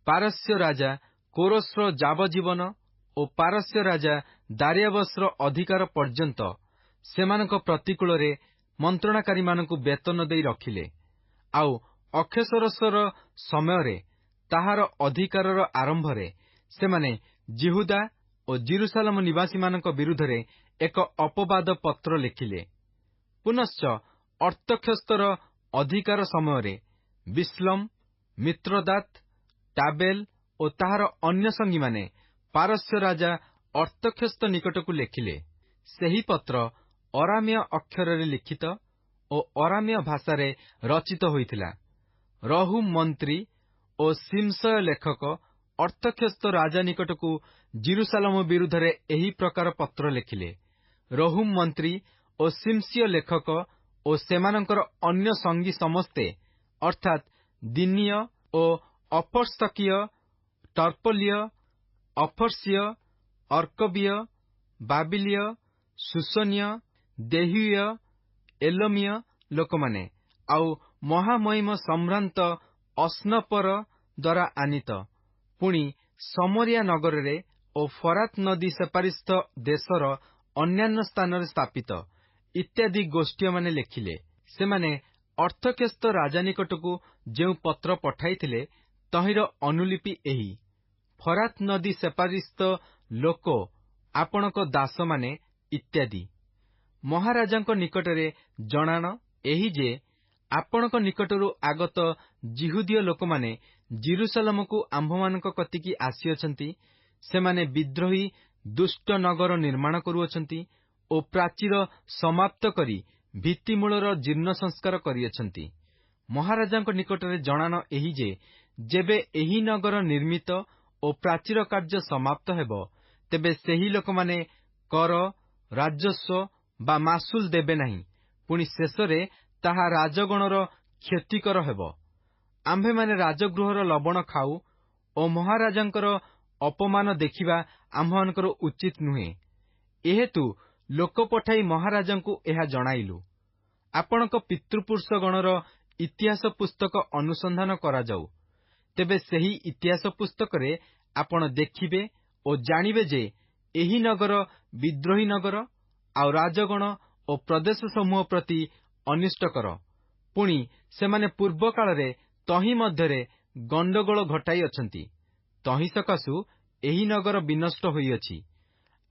ପାରସ୍ୟ ରାଜା କୋରସର ଯାବଜୀବନ ଓ ପାରସ୍ୟ ରାଜା ଦାରିଆବସର ଅଧିକାର ପର୍ଯ୍ୟନ୍ତ ସେମାନଙ୍କ ପ୍ରତିକୂଳରେ ମନ୍ତ୍ରଣାକାରୀମାନଙ୍କୁ ବେତନ ଦେଇ ରଖିଲେ। ଆଉ ଅକ୍ଷେଶ୍ୱରସର ସମୟରେ ତାହାର ଅଧିକାରର ଆରମ୍ଭରେ ସେମାନେ ଜିହୁଦା ଓ ଜିରୁସାଲମ ନିବାସୀମାନଙ୍କ ବିରୁଦ୍ଧରେ ଏକ ଅପବାଦ ପତ୍ର ଲେଖିଲେ। ପୁନଶ୍ଚ ଅର୍ତ୍ତକ୍ଷସ୍ତର ଅଧିକାର ସମୟରେ ବିସ୍ଲମ୍, ମିତ୍ରଦାତ, ଟାବେଲ ଓ ତାହାର ଅନ୍ୟ ସଙ୍ଗୀମାନେ ପାରସ୍ୟ ରାଜା ଅର୍ତ୍ତକ୍ଷସ୍ତ ନିକଟକୁ ଲେଖିଲେ। ସେହି ପତ୍ର ଅରାମୀୟ ଅକ୍ଷରରେ ଲିଖିତ ଓ ଅରାମୀୟ ଭାଷାରେ ରଚିତ ହୋଇଥିଲା। ରହୁମ ମନ୍ତ୍ରୀ ଓ ସିମଶୟ ଲେଖକ ଅର୍ତ୍ତକ୍ଷସ୍ତ ରାଜା ନିକଟକୁ ଜିରୁସାଲମ ବିରୁଦ୍ଧରେ ଏହି ପ୍ରକାର ପତ୍ର ଲେଖିଲେ। ରହୁମ ମନ୍ତ୍ରୀ ଓ ସିମଶିୟ ଲେଖକ ଓ ସେମାନଙ୍କର ଅନ୍ୟ ସଙ୍ଗୀ ସମସ୍ତେ ଅର୍ଥାତ୍ ଦିନୀୟ ଓ ଅପର୍ସକୀୟ, ଟର୍ପଲିୟ, ଅଫର୍ସିୟ, ଅର୍କବୀୟ, ବାବିଲୀୟ, ସୁସନୀୟ, ଦେହୀୟ, ଏଲମୀୟ ଲୋକମାନେ ଆଉ ମହାମହିମ ସମ୍ଭ୍ରାନ୍ତ ଅସ୍ନପର ଦ୍ୱାରା ଆନିତ, ପୁଣି ସମରିଆ ନଗରରେ ଓ ଫରାତ ନଦୀ ସେପାରିସ୍ଥ ଦେଶର ଅନ୍ୟାନ୍ୟ ସ୍ଥାନରେ ସ୍ଥାପିତ ଇତ୍ୟାଦି ଗୋଷ୍ଠୀୟମାନେ ଲେଖିଲେ। ସେମାନେ ଅର୍ତ୍ତକ୍ଷସ୍ତ ରାଜା ନିକଟକୁ ଯେଉଁ ପତ୍ର ପଠାଇଥିଲେ ତହିଁର ଅନୁଲିପି ଏହି: ଫରାତ ନଦୀ ସେପାରିସ୍ଥ ଲୋକ ଆପଣଙ୍କ ଦାସମାନେ ଇତ୍ୟାଦି। ମହାରାଜାଙ୍କ ନିକଟରେ ଜଣାଣ ଏହି ଯେ ଆପଣଙ୍କ ନିକଟରୁ ଆଗତ ଜିହୁଦୀୟ ଲୋକମାନେ ଜିରୁସାଲମକୁ ଆମ୍ଭମାନଙ୍କ କତିକି ଆସିଅଛନ୍ତି। ସେମାନେ ବିଦ୍ରୋହୀ ଦୁଷ୍ଟ ନଗର ନିର୍ମାଣ କରୁଅଛନ୍ତି ଓ ପ୍ରାଚୀର ସମାପ୍ତ କରି ଭିତ୍ତିମୂଳର ଜୀର୍ଣ୍ଣ ସଂସ୍କାର କରିଅଛନ୍ତି। ମହାରାଜାଙ୍କ ନିକଟରେ ଜଣାଣ ଏହି ଯେ ଯେବେ ଏହି ନଗର ନିର୍ମିତ ଓ ପ୍ରାଚୀର କାର୍ଯ୍ୟ ସମାପ୍ତ ହେବ, ତେବେ ସେହି ଲୋକମାନେ କର, ରାଜସ୍ୱ ବା ମାସୁଲ ଦେବେ ନାହିଁ। ପୁଣି ଶେଷରେ ତାହା ରାଜଗଣର କ୍ଷତିକର ହେବ। ଆମ୍ଭେମାନେ ରାଜଗୃହର ଲବଣ ଖାଉ ଓ ମହାରାଜାଙ୍କର ଅପମାନ ଦେଖିବା ଆମ୍ଭମାନଙ୍କର ଉଚିତ ନୁହେଁ। ଏହେତୁ ଲୋକ ପଠାଇ ମହାରାଜାଙ୍କୁ ଏହା ଜଣାଇଲୁ। ଆପଣଙ୍କ ପିତୃପୁରୁଷଗଣର ଇତିହାସ ପୁସ୍ତକ ଅନୁସନ୍ଧାନ କରାଯାଉ। ତେବେ ସେହି ଇତିହାସ ପୁସ୍ତକରେ ଆପଣ ଦେଖିବେ ଓ ଜାଣିବେ ଯେ ଏହି ନଗର ବିଦ୍ରୋହୀ ନଗର, ଆଉ ରାଜଗଣ ଓ ପ୍ରଦେଶ ସମୂହ ପ୍ରତି ଅନିଷ୍ଟକର। ପୁଣି ସେମାନେ ପୂର୍ବ କାଳରେ ତହିଁ ମଧ୍ୟରେ ଗଣ୍ଡଗୋଳ ଘଟାଇଅଛନ୍ତି। ତହିଁ ସକାଶୁ ଏହି ନଗର ବିନଷ୍ଟ ହୋଇଅଛି।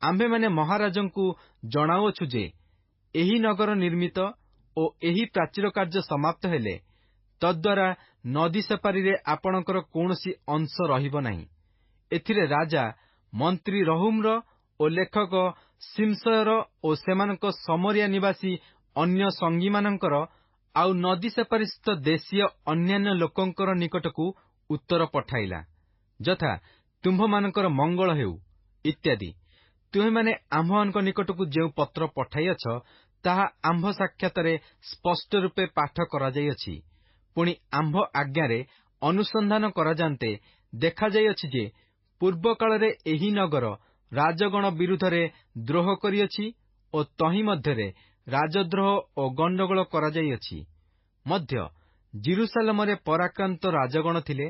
ଆମ୍ଭେମାନେ ମହାରାଜଙ୍କୁ ଜଣାଉଅଛୁ ଯେ ଏହି ନଗର ନିର୍ମିତ ଓ ଏହି ପ୍ରାଚୀର କାର୍ଯ୍ୟ ସମାପ୍ତ ହେଲେ ତଦ୍ୱାରା ନଦୀ ସେପାରିରେ ଆପଣଙ୍କର କୌଣସି ଅଂଶ ରହିବ ନାହିଁ। ଏଥିରେ ରାଜା, ମନ୍ତ୍ରୀ ରହୁମର ଓ ଲେଖକ ସିମଶୟର ଓ ସେମାନଙ୍କ ସମରିଆ ନିବାସୀ ଅନ୍ୟ ସଙ୍ଗୀମାନଙ୍କର ଆଉ ନଦୀ ସେପାରିସ୍ଥ ଦେଶୀୟ ଅନ୍ୟାନ୍ୟ ଲୋକଙ୍କର ନିକଟକୁ ଉତ୍ତର ପଠାଇଲା, ଯଥା ତୁମ୍ଭମାନଙ୍କର ମଙ୍ଗଳ ହେଉ ଇତ୍ୟାଦି। ତୁମେମାନେ ଆମ୍ଭମାନଙ୍କ ନିକଟକୁ ଯେଉଁ ପତ୍ର ପଠାଇଅଛ, ତାହା ଆମ୍ଭ ସାକ୍ଷାତରେ ସ୍ପଷ୍ଟ ରୂପେ ପାଠ କରାଯାଇଅଛି। ପୁଣି ଆମ୍ଭ ଆଜ୍ଞାରେ ଅନୁସନ୍ଧାନ କରାଯାନ୍ତେ ଦେଖାଯାଇଅଛି ଯେ ପୂର୍ବ କାଳରେ ଏହି ନଗର ରାଜଗଣ ବିରୁଦ୍ଧରେ ଦ୍ରୋହ କରିଅଛି ଓ ତହିଁ ମଧ୍ୟରେ ରାଜଦ୍ରୋହ ଓ ଗଣ୍ଡଗୋଳ କରାଯାଇଅଛି। ମଧ୍ୟ ଜିରୁସାଲମରେ ପରାକ୍ରାନ୍ତ ରାଜଗଣ ଥିଲେ।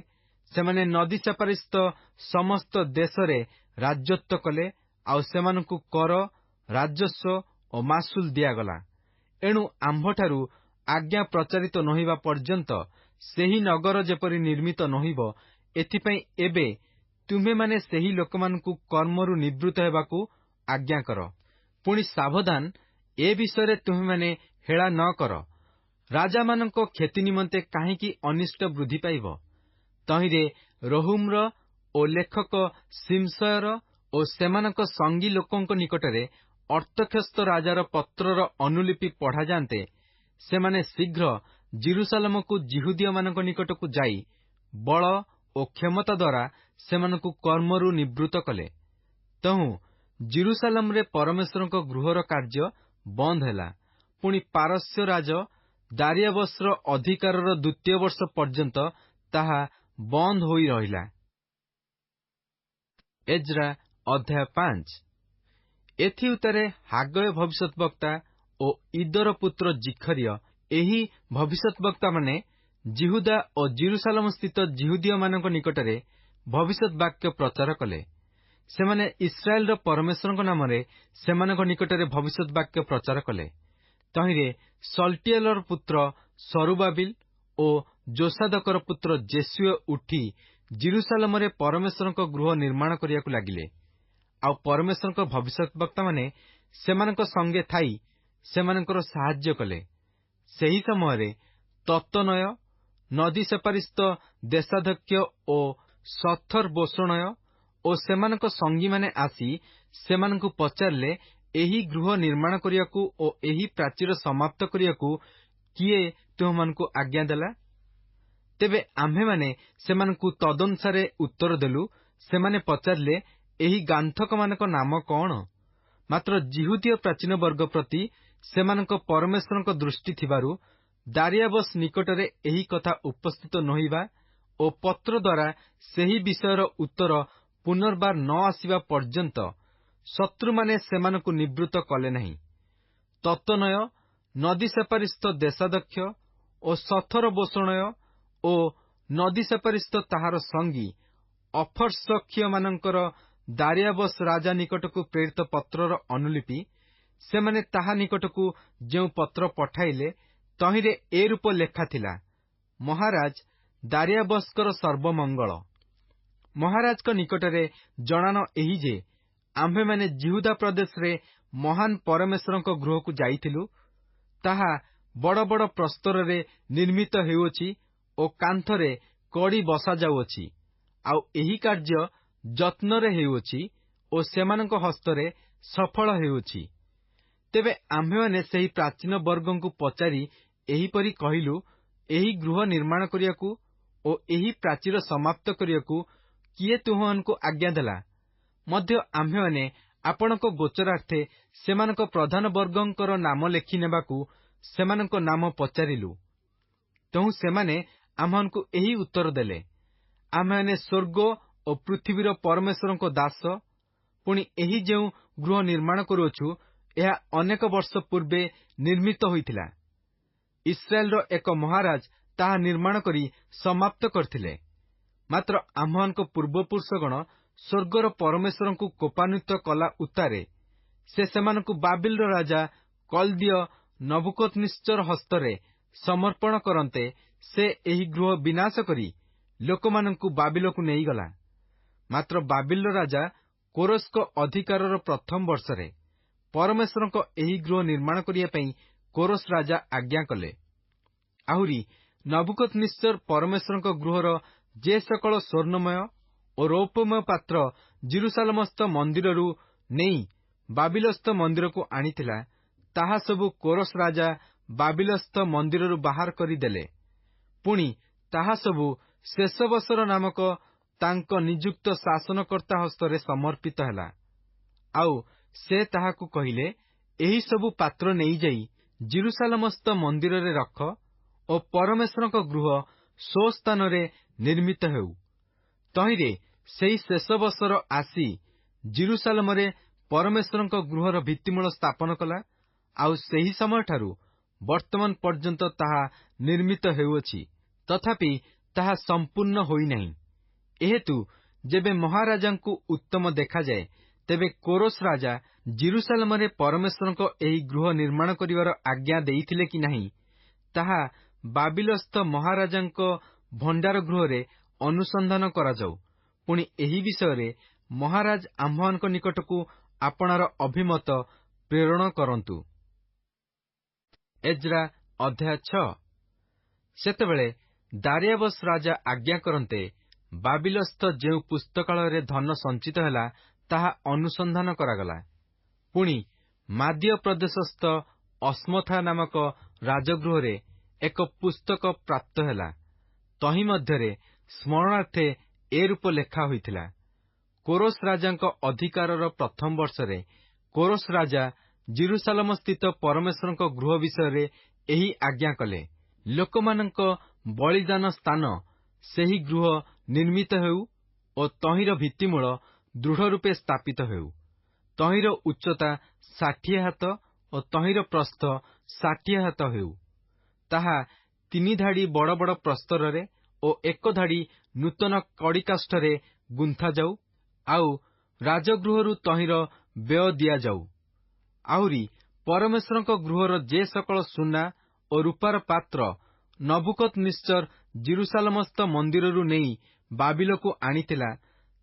ସେମାନେ ନଦୀ ସେପାରିସ୍ଥ ସମସ୍ତ ଦେଶରେ ରାଜତ୍ୱ କଲେ, ଆଉ ସେମାନଙ୍କୁ କର, ରାଜସ୍ୱ ଓ ମାସୁଲ ଦିଆଗଲା। ଏଣୁ ଆମ୍ଭଠାରୁ ଆଜ୍ଞା ପ୍ରଚାରିତ ନୋହିବା ପର୍ଯ୍ୟନ୍ତ ସେହି ନଗର ଯେପରି ନିର୍ମିତ ନୋହିବ, ଏଥିପାଇଁ ଏବେ ତୁମ୍ଭେମାନେ ସେହି ଲୋକମାନଙ୍କୁ କର୍ମରୁ ନିବୃତ୍ତ ହେବାକୁ ଆଜ୍ଞା କର। ପୁଣି ସାବଧାନ, ଏ ବିଷୟରେ ତୁମ୍ଭେମାନେ ହେଳା ନ କର। ରାଜାମାନଙ୍କ କ୍ଷତି ନିମନ୍ତେ କାହିଁକି ଅନିଷ୍ଟ ବୃଦ୍ଧି ପାଇବ? ତହିଁରେ ରହୁମର ଓ ଲେଖକ ସିମଶୟର ଓ ସେମାନଙ୍କ ସଙ୍ଗୀ ଲୋକଙ୍କ ନିକଟରେ ଅର୍ତ୍ତକ୍ଷସ୍ତ ରାଜାର ପତ୍ରର ଅନୁଲିପି ପଢ଼ାଯାନ୍ତେ ସେମାନେ ଶୀଘ୍ର ଜିରୁସାଲମକୁ ଜିହୁଦୀୟମାନଙ୍କ ନିକଟକୁ ଯାଇ ବଳ ଓ କ୍ଷମତା ଦ୍ୱାରା ସେମାନଙ୍କୁ କର୍ମରୁ ନିବୃତ୍ତ କଲେ। ତହୁଁ ଜିରୁସାଲମରେ ପରମେଶ୍ୱରଙ୍କ ଗୃହର କାର୍ଯ୍ୟ ବନ୍ଦ ହେଲା। ପୁଣି ପାରସ୍ୟ ରାଜ ଦାରିଆବସର ଅଧିକାରର 2ୟ ବର୍ଷ ପର୍ଯ୍ୟନ୍ତ ତାହା ବନ୍ଦ ହୋଇ ରହିଲା। ଏଜ୍ରା ଅଧ୍ୟାୟ 5। ଏଥିଉତ୍ତାରେ ହାଗୟ ଭବିଷ୍ୟତବକ୍ତା ଓ ଇଦର ପୁତ୍ର ଜିଖରିୟ ଏହି ଭବିଷ୍ୟତବକ୍ତାମାନେ ଜିହୁଦା ଓ ଜିରୁସାଲମ ସ୍ଥିତ ଜିହୁଦୀୟମାନଙ୍କ ନିକଟରେ ଭବିଷ୍ୟତ ବାକ୍ୟ ପ୍ରଚାର କଲେ। ସେମାନେ ଇସ୍ରାଏଲର ପରମେଶ୍ୱରଙ୍କ ନାମରେ ସେମାନଙ୍କ ନିକଟରେ ଭବିଷ୍ୟତ ବାକ୍ୟ ପ୍ରଚାର କଲେ। ତହିଁରେ ସଲ୍ଟିଏଲର ପୁତ୍ର ସରୁବାବିଲ ଓ ଯୋସାଦକର ପୁତ୍ର ଜେସୁୟ ଉଠି ଜିରୁସାଲମରେ ପରମେଶ୍ୱରଙ୍କ ଗୃହ ନିର୍ମାଣ କରିବାକୁ ଲାଗିଲେ। ଆଉ ପରମେଶ୍ୱରଙ୍କ ଭବିଷ୍ୟତବକ୍ତାମାନେ ସେମାନଙ୍କ ସଙ୍ଗେ ଥାଇ ସେମାନଙ୍କର ସାହାଯ୍ୟ କଲେ। ସେହି ସମୟରେ ତତ୍ତନୟ, ନଦୀ ସେପାରିସ୍ଥ ଦେଶାଧ୍ୟକ୍ଷ ଓ ସଥର ବୋଷଣୟ ଓ ସେମାନଙ୍କ ସଙ୍ଗୀମାନେ ଆସି ସେମାନଙ୍କୁ ପଚାରିଲେ, ଏହି ଗୃହ ନିର୍ମାଣ କରିବାକୁ ଓ ଏହି ପ୍ରାଚୀର ସମାପ୍ତ କରିବାକୁ କିଏ ତୁମମାନଙ୍କୁ ଆଜ୍ଞା ଦେଲା? ତେବେ ଆମ୍ଭେମାନେ ସେମାନଙ୍କୁ ତଦନୁସାରେ ଉତ୍ତର ଦେଲୁ। ସେମାନେ ପଚାରିଲେ, ଏହି ଗାନ୍ଥକମାନଙ୍କ ନାମ କଣ? ମାତ୍ର ଜିହୁଦୀୟ ପ୍ରାଚୀନ ବର୍ଗ ପ୍ରତି ସେମାନଙ୍କ ପରମେଶ୍ୱରଙ୍କ ଦୃଷ୍ଟି ଥିବାରୁ ଦାରିଆବସ୍ ନିକଟରେ ଏହି କଥା ଉପସ୍ଥିତ ନୋହିବା ଓ ପତ୍ର ଦ୍ୱାରା ସେହି ବିଷୟର ଉତ୍ତର ପୁନର୍ବାର ନ ଆସିବା ପର୍ଯ୍ୟନ୍ତ ଶତ୍ରୁମାନେ ସେମାନଙ୍କୁ ନିବୃତ୍ତ କଲେ ନାହିଁ। ତତ୍ତନୟ, ନଦୀ ସେପାରିସ୍ଥ ଦେଶାଧ୍ୟକ୍ଷ ଓ ସଥର ବୋଷଣୟ ଓ ନଦୀ ସେପାରିସ୍ଥ ତାହାର ସଙ୍ଗୀ ଅଫର୍ସକ୍ଷୀୟମାନଙ୍କର ଦାରିଆବସ୍ ରାଜା ନିକଟକୁ ପ୍ରେରିତ ପତ୍ରର ଅନୁଲିପି, ସେମାନେ ତାହା ନିକଟକୁ ଯେଉଁ ପତ୍ର ପଠାଇଲେ ତହିଁରେ ଏ ରୂପ ଲେଖା ଥିଲା, ମହାରାଜ ଦାରିଆବସ୍ଙ୍କର ସର୍ବମଙ୍ଗଳ। ମହାରାଜଙ୍କ ନିକଟରେ ଜଣାଣ ଏହି ଯେ, ଆମ୍ଭେମାନେ ଜିହୁଦା ପ୍ରଦେଶରେ ମହାନ ପରମେଶ୍ୱରଙ୍କ ଗୃହକୁ ଯାଇଥିଲୁ। ତାହା ବଡ଼ ବଡ଼ ପ୍ରସ୍ତରରେ ନିର୍ମିତ ହେଉଅଛି ଓ କାନ୍ଥରେ କଡ଼ି ବସାଯାଉଅଛି। ଆଉ ଏହି କାର୍ଯ୍ୟ ଯତ୍ନରେ ହେଉଅଛି ଓ ସେମାନଙ୍କ ହସ୍ତରେ ସଫଳ ହେଉଅଛି। ତେବେ ଆମ୍ଭେମାନେ ସେହି ପ୍ରାଚୀନ ବର୍ଗଙ୍କୁ ପଚାରି ଏହିପରି କହିଲୁ, ଏହି ଗୃହ ନିର୍ମାଣ କରିବାକୁ ଓ ଏହି ପ୍ରାଚୀର ସମାପ୍ତ କରିବାକୁ କିଏ ତୁମମାନଙ୍କୁ ଆଜ୍ଞା ଦେଲା? ମଧ୍ୟ ଆମ୍ଭେମାନେ ଆପଣଙ୍କ ଗୋଚରାର୍ଥେ ସେମାନଙ୍କ ପ୍ରଧାନ ବର୍ଗଙ୍କର ନାମ ଲେଖି ନେବାକୁ ସେମାନଙ୍କ ନାମ ପଚାରିଲୁ। ତେଣୁ ସେମାନେ ଆମ୍ଭମାନଙ୍କୁ ଏହି ଉତ୍ତର ଦେଲେ, ଆମ୍ଭେମାନେ ସ୍ୱର୍ଗ ଓ ପୃଥିବୀର ପରମେଶ୍ୱରଙ୍କ ଦାସ। ପୁଣି ଏହି ଯେଉଁ ଗୃହ ନିର୍ମାଣ କରୁଅଛୁ, ଏହା ଅନେକ ବର୍ଷ ପୂର୍ବେ ନିର୍ମିତ ହୋଇଥିଲା। ଇସ୍ରାଏଲର ଏକ ମହାରାଜ ତାହା ନିର୍ମାଣ କରି ସମାପ୍ତ କରିଥିଲେ। ମାତ୍ର ଆମ୍ଭମାନଙ୍କ ପୂର୍ବପୁରୁଷଗଣ ସ୍ୱର୍ଗର ପରମେଶ୍ୱରଙ୍କୁ କୋପାନ୍ୱିତ କଲା ଉତ୍ତାରେ ସେ ସେମାନଙ୍କୁ ବାବିଲର ରାଜା କଲ୍ଦୀୟ ନବୁକଦ୍ନେଚ୍ଚର ହସ୍ତରେ ସମର୍ପଣ କରନ୍ତେ ସେ ଏହି ଗୃହ ବିନାଶ କରି ଲୋକମାନଙ୍କୁ ବାବିଲକୁ ନେଇଗଲା। ମାତ୍ର ବାବିଲର ରାଜା କୋରସ୍ଙ୍କ ଅଧିକାରର ପ୍ରଥମ ବର୍ଷରେ ପରମେଶ୍ୱରଙ୍କ ଏହି ଗୃହ ନିର୍ମାଣ କରିବା ପାଇଁ କୋରସ୍ ରାଜା ଆଜ୍ଞା କଲେ। ଆହୁରି ନବୁକଦ୍ନେଚ୍ଚର ପରମେଶ୍ୱରଙ୍କ ଗୃହର ଯେ ସକଳ ସ୍ୱର୍ଣ୍ଣମୟ ଓ ରୌପ୍ୟମୟ ପାତ୍ର ଜିରୁସାଲମସ୍ଥ ମନ୍ଦିରରୁ ନେଇ ବାବିଲସ୍ଥ ମନ୍ଦିରକୁ ଆଣିଥିଲା, ତାହା ସବୁ କୋରସ୍ ରାଜା ବାବିଲସ୍ଥ ମନ୍ଦିରରୁ ବାହାର କରିଦେଲେ। ପୁଣି ତାହା ସବୁ ଶେଷବସର ନାମକ ତାଙ୍କ ନିଯୁକ୍ତ ଶାସନକର୍ତ୍ତା ହସ୍ତରେ ସମର୍ପିତ ହେଲା। ଆଉ ସେ ତାହାକୁ କହିଲେ, ଏହି ସବୁ ପାତ୍ର ନେଇଯାଇ ଜିରୁସାଲମସ୍ଥ ମନ୍ଦିରରେ ରଖ ଓ ପରମେଶ୍ୱରଙ୍କ ଗୃହ ସ୍ୱସ୍ଥାନରେ ନିର୍ମିତ ହେଉ। ତହିଁରେ ସେହି ଶେଷ ବର୍ଷର ଆସି ଜିରୁସାଲମରେ ପରମେଶ୍ୱରଙ୍କ ଗୃହର ଭିତ୍ତିମୂଳ ସ୍ଥାପନ କଲା। ଆଉ ସେହି ସମୟଠାରୁ ବର୍ତ୍ତମାନ ପର୍ଯ୍ୟନ୍ତ ତାହା ନିର୍ମିତ ହେଉଅଛି, ତଥାପି ତାହା ସମ୍ପୂର୍ଣ୍ଣ ହୋଇନାହିଁ। ଏହେତୁ ଯେବେ ମହାରାଜାଙ୍କୁ ଉତ୍ତମ ଦେଖାଯାଏ, ତେବେ କୋରସ୍ ରାଜା ଜିରୁସାଲମରେ ପରମେଶ୍ୱରଙ୍କ ଏହି ଗୃହ ନିର୍ମାଣ କରିବାର ଆଜ୍ଞା ଦେଇଥିଲେ କି ନାହିଁ, ତାହା ବାବିଲସ୍ଥ ମହାରାଜାଙ୍କ ଭଣ୍ଡାର ଗୃହରେ ଅନୁସନ୍ଧାନ କରାଯାଉ। ପୁଣି ଏହି ବିଷୟରେ ମହାରାଜ ଆମ୍ଭମାନଙ୍କ ନିକଟକୁ ଆପଣାର ଅଭିମତ ପ୍ରେରଣ କରନ୍ତୁ। ଏଜ୍ରା ଅଧ୍ୟାୟ 6। ସେତେବେଳେ ଦାରିଆବସ୍ ରାଜା ଆଜ୍ଞା କରନ୍ତେ ବାବିଲସ୍ଥ ଯେଉଁ ପୁସ୍ତକାଳୟରେ ଧନ ସଞ୍ଚିତ ହେଲା, ତାହା ଅନୁସନ୍ଧାନ କରାଗଲା। ପୁଣି ମାଦୀୟ ପ୍ରଦେଶସ୍ଥ ଅସ୍ମଥା ନାମକ ରାଜଗୃହରେ ଏକ ପୁସ୍ତକ ପ୍ରାପ୍ତ ହେଲା। ତହିଁ ମଧ୍ୟରେ ସ୍ମରଣାର୍ଥେ ଏ ରୂପ ଲେଖା ହୋଇଥିଲା। କୋରସ୍ ରାଜାଙ୍କ ଅଧିକାରର ପ୍ରଥମ ବର୍ଷରେ କୋରସ୍ ରାଜା ଜିରୁସାଲମସ୍ଥିତ ପରମେଶ୍ୱରଙ୍କ ଗୃହ ବିଷୟରେ ଏହି ଆଜ୍ଞା କଲେ, ଲୋକମାନଙ୍କ ବଳିଦାନ ସ୍ଥାନ ସେହି ଗୃହ ନିର୍ମିତ ହେଉ ଓ ତହିଁର ଭିତ୍ତିମୂଳ ଦୃଢ଼ ରୂପେ ସ୍ଥାପିତ ହେଉ। ତହିଁର ଉଚ୍ଚତା 60 ହାତ ଓ ତହିଁର ପ୍ରସ୍ଥ 60 ହାତ ହେଉ। ତାହା 3 ଧାଡ଼ି ବଡ଼ ବଡ଼ ପ୍ରସ୍ତରରେ ଓ 1 ଧାଡ଼ି ନୂତନ କଡ଼ିକାଷ୍ଠରେ ଗୁନ୍ଥାଯାଉ। ଆଉ ରାଜଗୃହରୁ ତହିଁର ବ୍ୟୟ ଦିଆଯାଉ। ଆହୁରି ପରମେଶ୍ୱରଙ୍କ ଗୃହର ଯେ ସକଳ ସୁନା ଓ ରୂପାର ପାତ୍ର ନବୁକଦ୍ନେସର ଜିରୁସାଲମସ୍ଥ ମନ୍ଦିରରୁ ନେଇ ବାବିଲକୁ ଆଣିଥିଲା,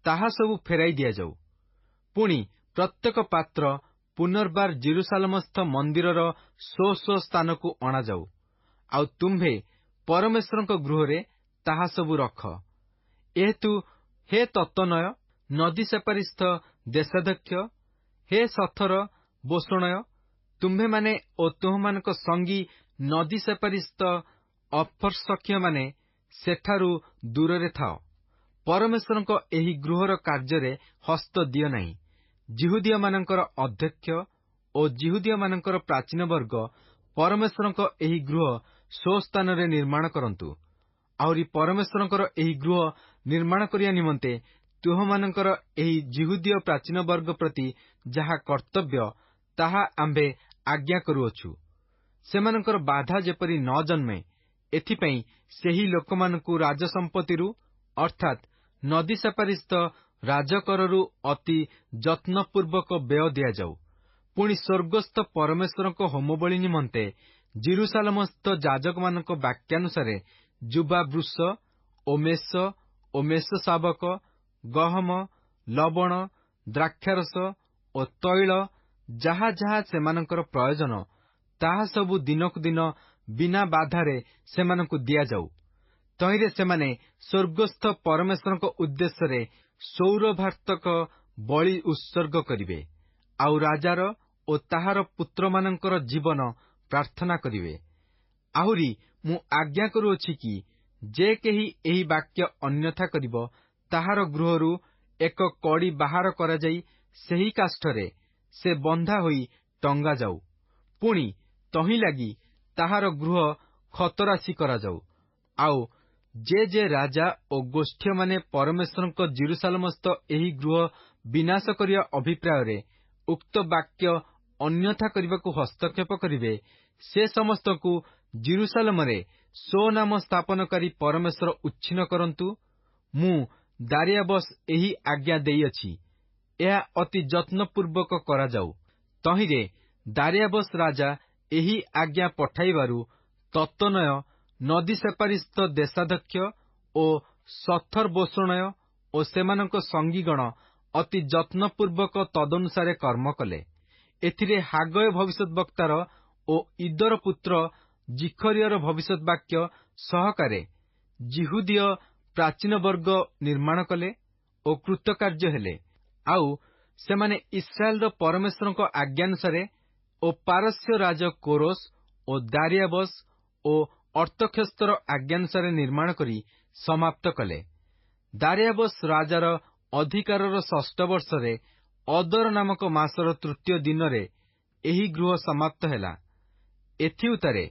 ତାହା ସବୁ ଫେରାଇ ଦିଆଯାଉ। ପୁଣି ପ୍ରତ୍ୟେକ ପାତ୍ର ପୁନର୍ବାର ଜିରୁସାଲମସ୍ଥ ମନ୍ଦିରର ସ୍ୱ ସ୍ଥାନକୁ ଅଣାଯାଉ। ଆଉ ତୁମ୍ଭେ ପରମେଶ୍ୱରଙ୍କ ଗୃହରେ ତାହା ସବୁ ରଖ। ଏହେତୁ ହେ ତତ୍ତନୟ, ନଦୀ ସେପାରିସ୍ଥ ଦେଶାଧ୍ୟକ୍ଷ, ହେ ସଥର ବୋଷଣୟ, ତୁମ୍ଭେମାନେ ଓ ତୁମମାନଙ୍କ ସଙ୍ଗୀ ନଦୀ ସେପାରିସ୍ଥ ଅପର୍ସଖ୍ୟମାନେ ସେଠାରୁ ଦୂରରେ ଥାଅ। ପରମେଶ୍ୱରଙ୍କ ଏହି ଗୃହର କାର୍ଯ୍ୟରେ ହସ୍ତ ଦିଅ ନାହିଁ। ଯିହୁଦୀୟମାନଙ୍କର ଅଧ୍ୟକ୍ଷ ଓ ଯିହୁଦୀୟମାନଙ୍କର ପ୍ରାଚୀନ ବର୍ଗ ପରମେଶ୍ୱରଙ୍କ ଏହି ଗୃହ ସ୍ୱସ୍ଥାନରେ ନିର୍ମାଣ କରନ୍ତୁ। ଆହୁରି ପରମେଶ୍ୱରଙ୍କର ଏହି ଗୃହ ନିର୍ମାଣ କରିବା ନିମନ୍ତେ ତୁମମାନଙ୍କର ଏହି ଯିହୁଦୀୟ ପ୍ରାଚୀନ ବର୍ଗ ପ୍ରତି ଯାହା କର୍ତ୍ତବ୍ୟ, ତାହା ଆମ୍ଭେ ଆଜ୍ଞା କରୁଅଛୁ। ସେମାନଙ୍କର ବାଧା ଯେପରି ନ ଜନ୍ମେ, ଏଥିପାଇଁ ସେହି ଲୋକମାନଙ୍କୁ ରାଜସମ୍ପତ୍ତିରୁ ଅର୍ଥାତ୍ ନଦୀ ସେପାରିସ୍ଥ ରାଜକରରୁ ଅତି ଯତ୍ନପୂର୍ବକ ବ୍ୟୟ ଦିଆଯାଉ। ପୁଣି ସ୍ୱର୍ଗସ୍ଥ ପରମେଶ୍ୱରଙ୍କ ହୋମବଳି ନିମନ୍ତେ ଜିରୁସାଲମସ୍ଥ ଯାଜକମାନଙ୍କ ବାକ୍ୟାନୁସାରେ ଯୁବା ବୃଷ ଓ ମେଷ ଶାବକ, ଗହମ, ଲବଣ, ଦ୍ରାକ୍ଷାରସ ଓ ତୈଳ ଯାହା ଯାହା ସେମାନଙ୍କର ପ୍ରୟୋଜନ, ତାହା ସବୁ ଦିନକୁ ଦିନ ବିନା ବାଧାରେ ସେମାନଙ୍କୁ ଦିଆଯାଉ। ତହିଁରେ ସେମାନେ ସ୍ୱର୍ଗସ୍ଥ ପରମେଶ୍ୱରଙ୍କ ଉଦ୍ଦେଶ୍ୟରେ ସୌରଭାର୍ତ୍ତକ ବଳି ଉତ୍ସର୍ଗ କରିବେ। ଆଉ ରାଜାର ଓ ତାହାର ପୁତ୍ରମାନଙ୍କର ଜୀବନ ପ୍ରାର୍ଥନା କରିବେ। ଆହୁରି ମୁଁ ଆଜ୍ଞା କରୁଅଛି କି, ଯେ କେହି ଏହି ବାକ୍ୟ ଅନ୍ୟଥା କରିବ, ତାହାର ଗୃହରୁ ଏକ କଡ଼ି ବାହାର କରାଯାଇ ସେହି କାଷ୍ଠରେ ସେ ବନ୍ଧା ହୋଇ ଟଙ୍ଗାଯାଉ। ପୁଣି ତହିଁ ଲାଗି ତାହାର ଗୃହ ଖତରାଶି କରାଯାଉ। ଆଉ ଯେ ରାଜା ଓ ଗୋଷ୍ଠୀମାନେ ପରମେଶ୍ୱରଙ୍କ ଜିରୁସାଲମସ୍ଥ ଏହି ଗୃହ ବିନାଶ କରିବା ଅଭିପ୍ରାୟରେ ଉକ୍ତ ବାକ୍ୟ ଅନ୍ୟଥା କରିବାକୁ ହସ୍ତକ୍ଷେପ କରିବେ, ସେ ସମସ୍ତଙ୍କୁ ଜିରୁସାଲମରେ ସ୍ୱନାମ ସ୍ଥାପନକାରୀ ପରମେଶ୍ୱର ଉଚ୍ଛିନ୍ନ କରନ୍ତୁ। ମୁଁ ଦାରିଆବସ୍ ଏହି ଆଜ୍ଞା ଦେଇଅଛି, ଏହା ଅତି ଯତ୍ନପୂର୍ବକ କରାଯାଉ। ତହିଁରେ ଦାରିଆବସ୍ ରାଜା ଏହି ଆଜ୍ଞା ପଠାଇବାରୁ ତତ୍ତନୟ, ନଦୀ ସେପାରିସ୍ଥ ଦେଶାଧ୍ୟକ୍ଷ ଓ ସଥର୍ବୋଷଣୟ ଓ ସେମାନଙ୍କ ସଙ୍ଗୀଗଣ ଅତି ଯତ୍ନପୂର୍ବକ ତଦନୁସାରେ କର୍ମ କଲେ। ଏଥିରେ ହାଗୟ ଭବିଷ୍ୟଦ୍ବକ୍ତାର ଓ ଇଦର ପୁତ୍ର ଜିଖରିୟର ଭବିଷ୍ୟତ୍ ବାକ୍ୟ ସହକାରେ ଯିହୁଦୀୟ ପ୍ରାଚୀନ ବର୍ଗ ନିର୍ମାଣ କଲେ ଓ କୃତକାର୍ଯ୍ୟ ହେଲେ। ଆଉ ସେମାନେ ଇସ୍ରାଏଲର ପରମେଶ୍ୱରଙ୍କ ଆଜ୍ଞାନୁସାରେ ଓ ପାରସ୍ୟ ରାଜ କୋରସ୍ ଓ ଦାରିଆବସ୍ ଓ ଅର୍ତ୍ତକ୍ଷସ୍ତର ଆଜ୍ଞାନୁସାରେ ନିର୍ମାଣ କରି ସମାପ୍ତ କଲେ। ଦାରିଆବସ୍ ରାଜାର ଅଧିକାରର 6 ବର୍ଷରେ ଅଦର ନାମକ ମାସର 3ୟ ଦିନରେ ଏହି ଗୃହ ସମାପ୍ତ ହେଲା। ଏଥିଉତ୍ତାରେ